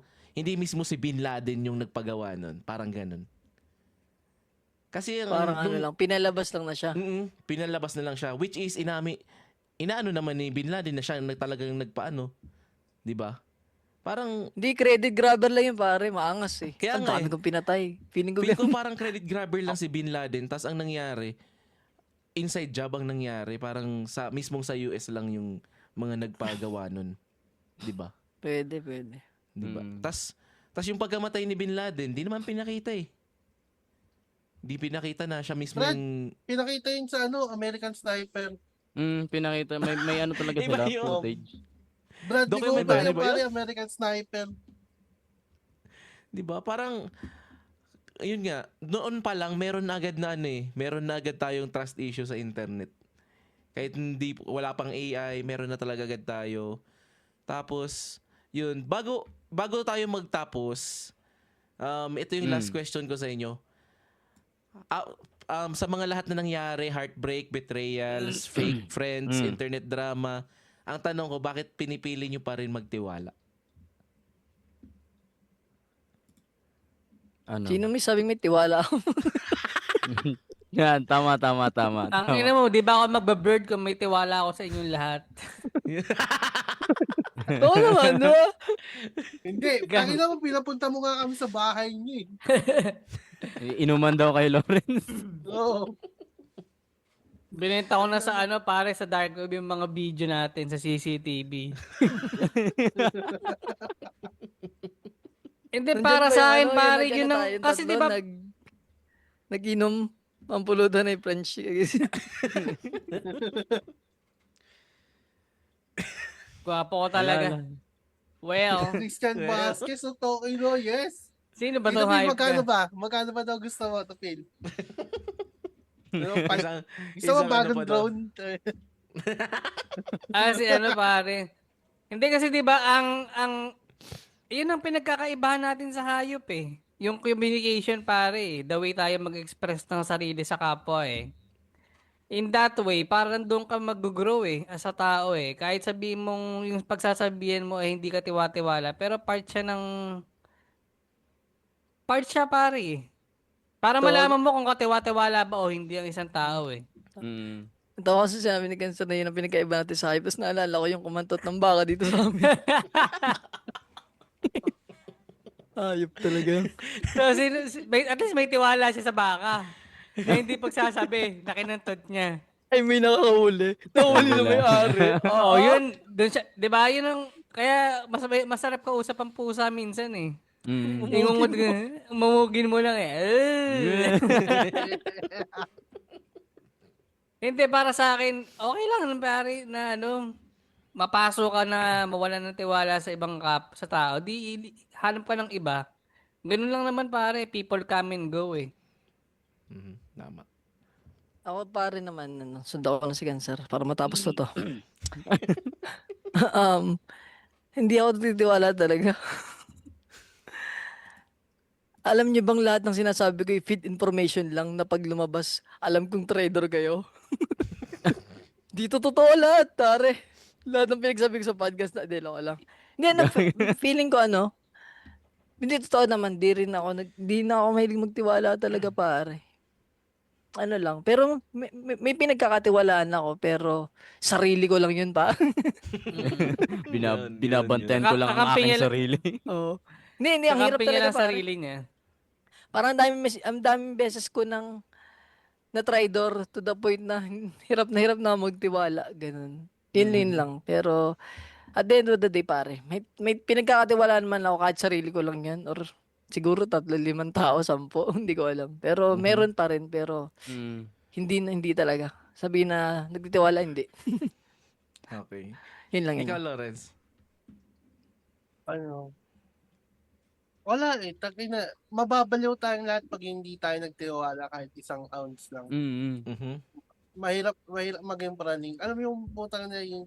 si Bin Laden yung nagpagawa nun. Parang ganun. Kasi Parang lang, pinalabas lang na siya. pinalabas na lang siya, which is inaano naman ni Bin Laden na siya talagang nagpaano, 'di ba? Parang Hindi, credit grabber lang yun, pare. Maangas eh. Kaya Ang nga dami eh. kong pinatay. Feeling ko feel ko ganun. parang credit grabber lang si Bin Laden, tas ang nangyari inside job ang nangyari, parang mismong sa US lang yung mga nagpagawa nun, 'di ba? Pwede. 'Di ba? Tas yung pagkamatay ni Bin Laden, di naman pinakita eh. Di pinakita na siya mismo Brad, yung Pinakita yun sa American Sniper. Pinakita. May ano talaga Iba sila, yun. footage. Bradley Documentary Cooper yung ba pare, yun? American Sniper. 'Di ba? Parang ayun nga, noon pa lang meron na agad tayong trust issue sa internet. Kahit wala pang AI, meron na talaga agad tayo. Tapos, yun, bago tayo magtapos, ito yung last question ko sa inyo. Sa mga lahat na nangyari, heartbreak, betrayals, fake friends, internet drama, ang tanong ko, bakit pinipili nyo pa rin magtiwala? Ano? Sino may sabing may tiwala ako? Yan, tama. Ang ina mo, di ba ako magbe-bird kung may tiwala ako sa inyong lahat? Oo naman, no? Hindi, kanina mo pinapunta mo nga kami sa bahay niyo Inuman daw kay Lawrence. Oo. Binenta ko na sa pare, sa dark web yung mga video natin sa CCTV. Hindi, Nandyan para ba sa yung akin, pare, yung yun ang, tayong kasi tatlo, di ba, nag-inom ang pulutan ay French. gwapo ko talaga. Wala. Well, Christian Vasquez, Tokyo, yes. sino ba Ito, to Phil, hype magkano ka? ba? Magkano ba daw gusto mo, Phil? Isang- Gusto mo isang bagong pa daw. drone? Si pare. Hindi kasi 'di ba ang yun ang pinagkakaibahan natin sa hayop eh. Yung communication pare, the way tayo mag-express ng sarili sa kapwa eh. In that way, parang doon ka mag-grow eh, as a tao eh. Kahit sabihin mong yung pagsasabihan mo eh hindi ka tiwa-tiwala, pero part siya pare eh. Para malaman mo kung katiwa-tiwala ba o hindi ang isang tao eh. Ito kasi sinabi ni Cancer na yun ang pinagkaiba natin sa hype. Tapos naalala ko yung kumantot ng baka dito sa amin. Ayop talaga. So, at least may tiwala siya sa baka. Na hindi pagsasabi, nakinantot niya. Ay, may nakahuli. Nahuli na may-ari. Oo, yun. Doon siya, di ba? Yun ang, kaya masarap ka usap ang pusa minsan eh. Umumugin mo lang eh. Hindi, para sa akin, okay lang pare na mapasok ka na mawalan ng tiwala sa ibang sa tao. Di hanap ka ng iba. Ganun lang naman pare, people come and go eh. Tama. Ako pare naman, sundan ko na si Cancer para matapos na to. Hindi ako titiwala talaga. Alam niyo bang lahat ng sinasabi ko feed information lang na pag lumabas, alam kong trader kayo? Dito totoo lahat, tare. Lahat ng pinagsabi ko sa podcast na, di lang. Hindi, feeling ko hindi totoo naman, di na ako mahilig magtiwala talaga pare. Ano lang, pero may pinagkakatiwalaan ako, pero sarili ko lang yun pa. Binabantayan ko lang ang Kakampi aking niya lang. sarili. Oo. Hindi, ang hirap Kakampi niya talaga, lang pare. sarili niya. Parang ang daming beses ko nang na-try door to the point na hirap na magtiwala. Ganun. Yun lang. Pero, at the end of the day, pare, may pinagkakatiwalaan man ako kahit sarili ko lang yan. Or siguro 3-5 tao, 10. Hindi ko alam. Pero meron pa rin. Pero Mm. hindi talaga. Sabihin na nagtitiwala, hindi. Okay. Yun lang Ikaw, yun. Lawrence. Ano? Wala eh. Na, mababaliw tayong lahat pag hindi tayo nagtiwala kahit 1 ounce lang. Mm. Mhm. Mahirap maging praning. Alam mo yung putang na yung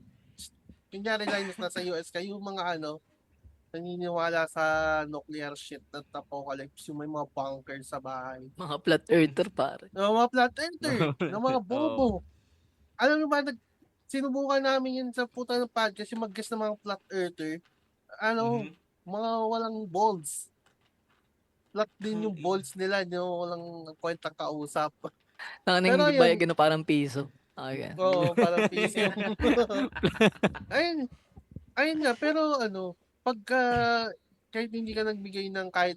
kunyari lang yung nasa US kayo, yung mga naniniwala sa nuclear shit at apocalypse, yung may mga bunker sa bahay. Mga flat earther, pare. Yung mga flat earther, yung mga bobo. Alam mo ba, sinubukan namin yun sa puta ng podcast, yung mag-guess ng mga flat earther. Mga walang balls. Flat din yung balls nila, yung walang kwentang kausap. Nang Pero hindi yun- bayag na parang piso. Okay. Oo, parang piso. ayun nga, pero pagka kahit hindi ka nagbigay ng kahit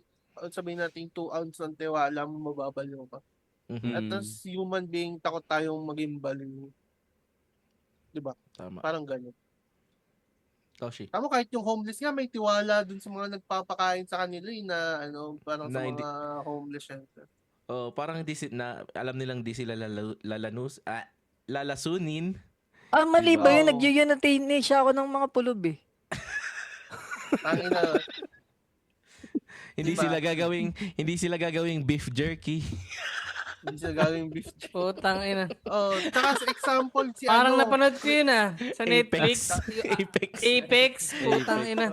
sabihin natin 2 ounce ng tiwala mo, mababaliw ka. Mhm. At as human being, takot tayong maging baliw. Diba? Tama. Parang gano'n. Toshi. Tama, kahit yung homeless nga, may tiwala dun sa mga nagpapakain sa kanila na parang sa Na hindi- mga homeless shelter. Oh, parang alam nilang di sila lalasunin. Mali ba yun? Oo. Nag-unity siya ako ng mga pulub eh. Tangina, Hindi Diba? hindi sila gagawing beef jerky. hindi sila gawing beef. Putang ina. Oh, tsaka sa example, si Parang napanood ko yun sa Netflix. Apex. Apex. Putang ina.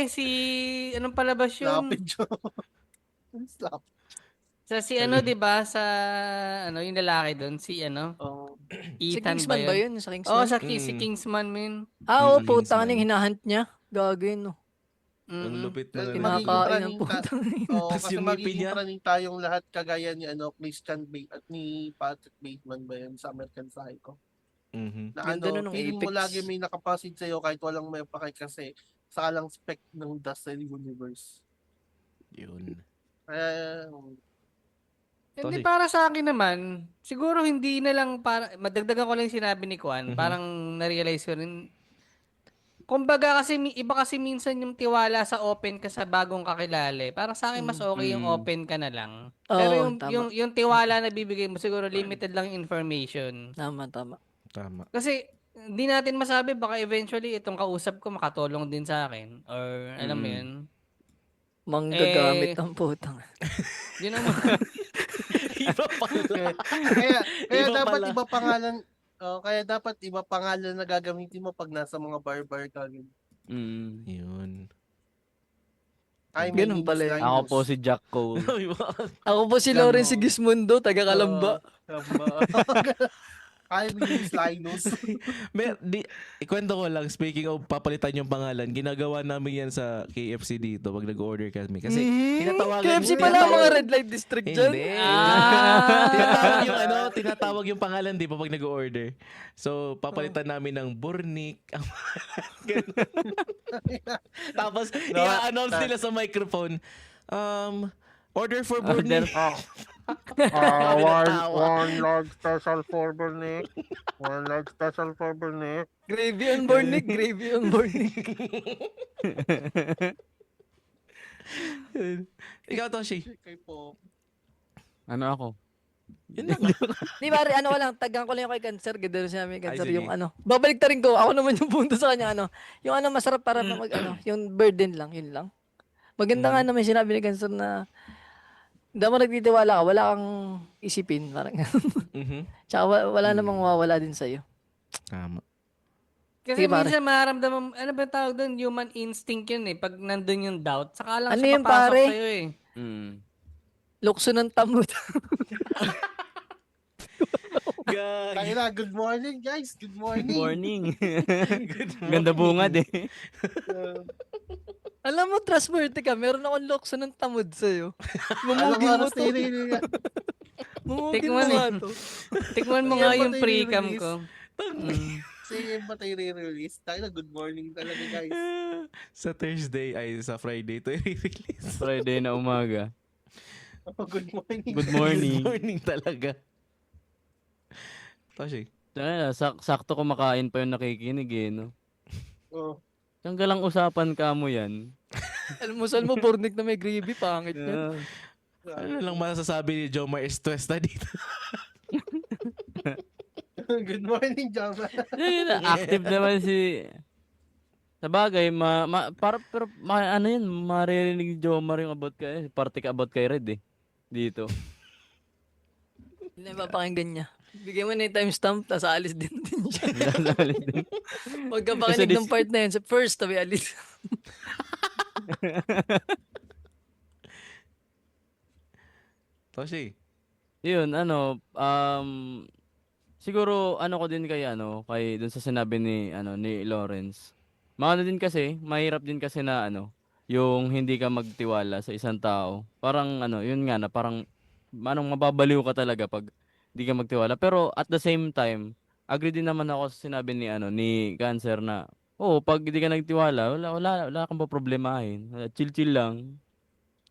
Si anong palabas yun? Lapid yun. Slap. Si di ba? Sa, yung lalaki doon. Si Oh. Si Ethan Kingsman ba yun? Sa Kingsman? Oo, si Kingsman, min. Oo, Mm, putang Kingsman. yung hinahunt niya. Gagawin, no. Ang lupit na Kasi lalaki. magiging Kinakain praning ng putang. Oo, Tas kasi yung ngipin magiging niya. praning tayong lahat kagaya ni Christian Bale at ni Patrick Bateman ba yun sa American Psycho. Mhm. Na Ganda nun ng feeling mo Apex. lagi may nakapasid sa'yo kahit walang may pakay kasi sa lang spec ng dust sa universe. Yun. Hindi, Tony. para sa akin naman, siguro hindi na lang madagdagan ko lang yung sinabi ni Kwan, Mhm. parang na-realize ko rin. Kumbaga kasi, iba kasi minsan yung tiwala sa open ka sa bagong kakilala. Para sa akin, mas okay yung open ka na lang. Pero Oo, yung, tama. yung tiwala na bibigay mo, siguro limited lang yung information. Tama. Tama. Kasi, hindi natin masabi, baka eventually itong kausap ko makatulong din sa akin. Or, alam mo yun. Manggagamit ang putang. Yun naman. Iba pala. kaya Iba dapat pala. iba pangalan. Kaya dapat iba pangalan na gagamitin mo pag nasa mga bar ka. Mm. Yun. Ay, Ganun pala yun. Ako po si Jack Cole. Ako po si Lawrence Sigismundo, taga Kalamba. Ay, Miss Linus. Ikwento ko lang, speaking of papalitan yung pangalan, ginagawa namin yan sa KFC dito pag nag-order kami. Kasi tinatawagan KFC pala mga red light district dyan. Hindi. Ah! Tinatawag yung pangalan di pa pag nag-order. So, papalitan namin ng Burnik. Tapos, i-announce nila sa microphone, order for Burnik. One large special for Bernick. One large special for Bernick. Gravy on Bornick, gravy on Bornick. Ikaw, Toshi. Kay po. Ano ako? Yun lang. Di ba, ko lang, tagang ko lang yung kay Cancer. Ganda siya may Cancer sige. yung babalik ta rin ko. Ako naman yung punto sa kanya, yung masarap para yung burden lang, yun lang. Maganda nga naman sinabi ni Cancer na hindi mo nagtitiwala ka, wala kang isipin. Parang Mhm. Tsaka wala namang mawawala din sa'yo. Tama. Kasi Sige, pare. minsan maramdaman, ano ba tawag doon? Human instinct yun pag nandun yung doubt. Saka lang Ano siya yun, papasok pare? sa'yo Lukso ng tamot. Gag. Kaya good morning guys. Good morning. Morning. Ganda bungad eh. Alam mo, trustworthy ka. Meron akong lukso ng tamod sa'yo. Alam Mumugin mo oras to. na Mumugin Tikman mo nga eh. to. Tikman mo Yan nga ba yung tayo pre-cam release? ko. Sige, ba tayo re-release? Tayo na good morning talaga guys. Sa Thursday ay sa Friday to i-release. Friday na umaga. Oh, good morning. Good morning. Good morning talaga. Toshi. Sakto kumakain pa yung nakikinig eh, no? Oh. Yung galang usapan ka mo yan. Almusal mo, burnik na may gravy, pangit yan. Ano lang masasabi ni Jomar, stress na dito. Good morning, Java. Active naman si... Sa bagay, ano yun, maririnig ni Jomar yung about kay, party ka about kay Red eh. Dito. Hindi na mapakinggan niya. Bigyan mo na yung timestamp, tapos alis din siya. Lasalit din. Pagka pakinig ng part na yun, sa first, tabi alis. Toshi. Yun, siguro, ko din kay dun sa sinabi ni Lawrence. Maano din kasi, mahirap din kasi na, yung hindi ka magtiwala sa isang tao. Parang, yun nga na, parang, mababaliw ka talaga pag hindi ka magtiwala. Pero, at the same time, agree din naman ako sa sinabi ni Cancer na, pag hindi ka nagtiwala, wala kang problemahin. Chill-chill lang.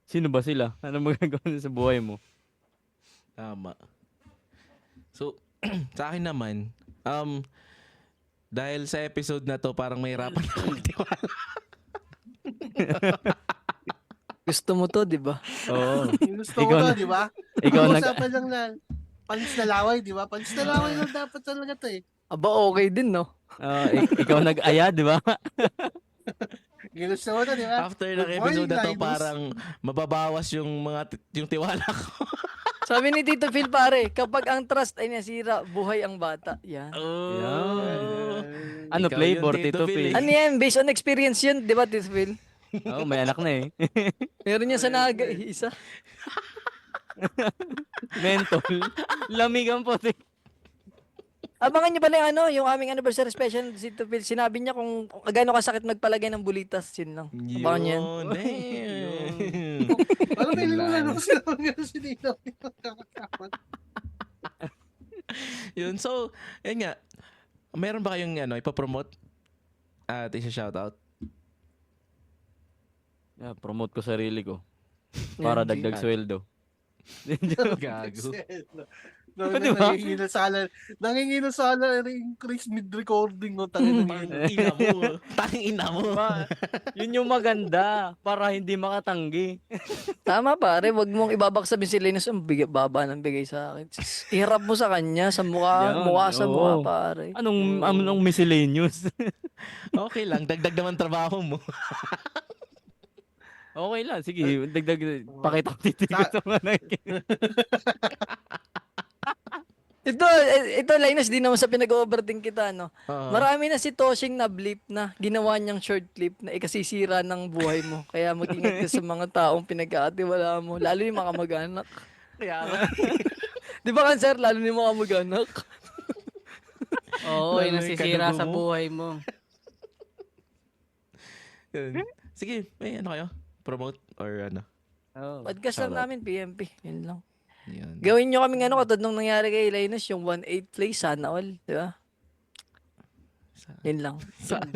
Sino ba sila? Ano magagawa nila sa buhay mo? Tama. So, sa akin naman, dahil sa episode na to, parang mahirapan na magtiwala. Gusto mo to, di ba? Oo. Gusto Ikaw mo na- to, di ba? Ikaw Usapan lang na panis na laway, di ba? Panis na laway lang dapat talaga to eh. Aba, okay din, no? Ikaw nag-aya, di ba? Ginusto mo to, di ba? After ng Good episode na to, morning, Linus. parang mababawas yung yung tiwala ko. Sabi ni Tito Phil, pare, kapag ang trust ay nasira, buhay ang bata. Yan. Oh. Ano, Ikaw flavor, yun, Tito Phil? Ano yan? Based on experience yun, di ba, Tito Phil? Oo, may anak na eh. Meron niya sa Naga, isa. Mentol. Lamigan po. Abangan niyo pala yung aming anniversary special si Tito Phil. Sinabi niya kung gaano kasakit magpalagay ng bulitas. Yun lang. Abangan niyo yan. Damn. Parang feeling mo Yun na lang. sila mga sinino. Yun, so, yun nga. Meron ba kayong ipapromote at isa-shoutout? Promote ko sarili ko. Para dagdag sweldo. Gago. Diba? Nangingina sana increase mid-recording mo. Tangin na Ina mo. Tanging ina mo. Yun yung maganda. Para hindi makatanggi. Tama pare, wag mong ibabaksabi si Linus ang baba ng bigay sa akin. Iharap mo sa kanya, sa mukha, Yan, mukha sa mukha oo. pare. Anong miscellaneous? Okay lang, dagdag naman trabaho mo. Okay lang. Sige, dagdag. Pakita ko titigas sa mga nakikinig. Ito Linus, di naman sa pinag-overthink kita, no? Oo. Marami na si Toshing na blip na ginawa niyang short clip na ikasisira ng buhay mo. Kaya mag-ingat ka sa mga taong pinag-aatiwala mo, lalo yung mga kamag-anak. Kaya Di ba Cancer, lalo yung mga kamag-anak? Oo, Lalo yung yung nasisira kadugo sa mo. buhay mo. Yun. Sige, may kayo? Promote or ano? Oh. Podcast lang Shoutout. namin, PMP. Yun lang. Yun. Gawin nyo kaming katulad nung nangyari kay Linus, yung 1-8 play, sana all. Di ba? Yun lang. Saan?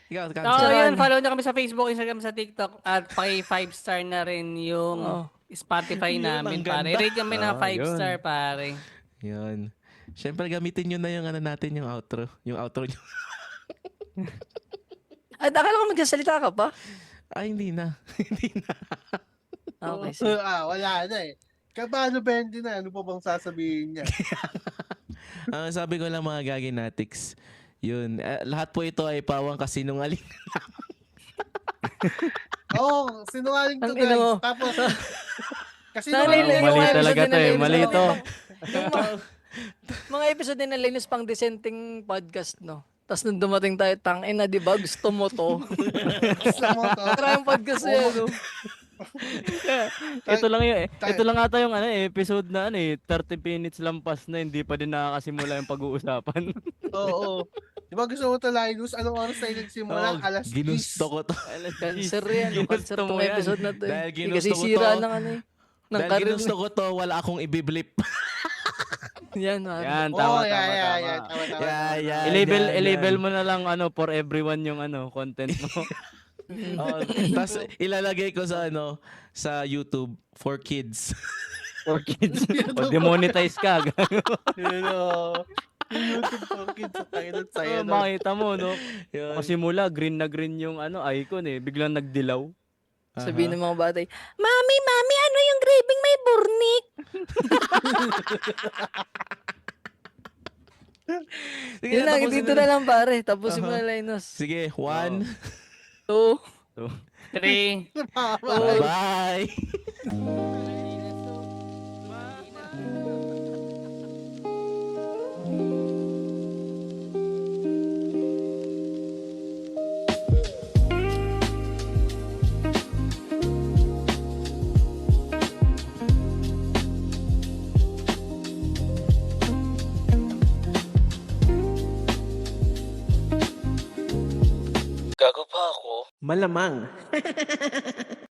Ikaw, So, Cancer. yun, follow nyo kami sa Facebook, Instagram, sa TikTok, at paki 5-star na rin yung Oo. Spotify Yun, namin, ang ganda. pare. Rate kami na Ah, 5-star, pare. Yun. Siyempre, gamitin nyo na yung natin, yung outro. Yung outro nyo. At akala ko magsasalita ka pa. Ay, hindi na. Hindi na. Okay, sige. Wala na eh. Kabano 20 na, ano pa bang sasabihin niya? Ang sabi ko lang mga gaginatics, yun. Lahat po ito ay pawang kasinungaling. Oo, sinungaling to Ang ina mo. guys. Tapos, kasi Nalilay Mali yung mga talaga episode to ni eh. Linus, Mali ano, to. yung mga episode din ng Linus pang dissenting podcast, no? Tapos nung dumating tayo, tangina, di ba? Gusto mo to. gusto mo to. Tara yung podcast niya, no? Ito lang ata yung episode na 30 minutes lampas na hindi pa din nakakasimula yung pag-uusapan. Oo. Di ba gusto mo to, Linus? Anong oras tayo nagsimula? Oh, Alas 10. ginusto ko to. Cancer yan. Cancer Gusto mo tong yan. episode na to. Dahil Eh. ginusto ko Ikasisira to. ng ng Dahil karir. ginusto ko to, wala akong ibiblip. Yan, man. Yan, Oh, tama, yeah, tama, yeah, tama. yeah. Tama, tama, Yeah, tama. yeah. I-label, yan, i-label yan. mo na lang for everyone yung content mo. Oh, tapos ilalagay ko sa sa YouTube for kids. For kids. O demonetize ka. Yun, oh. Yung YouTube for kids, sa tayo ng saya. Makita mo, no? Yun. Kasimula, green na green yung icon eh. Biglang nagdilaw. Sabihin ng mga batay, Mami, ano yung graving may burnik? Sige, Yun lang, tapusin dito na lang pare. Tapusin mo Aha. na Linus. Sige, 1. 2. 3. Bye-bye. Malamang.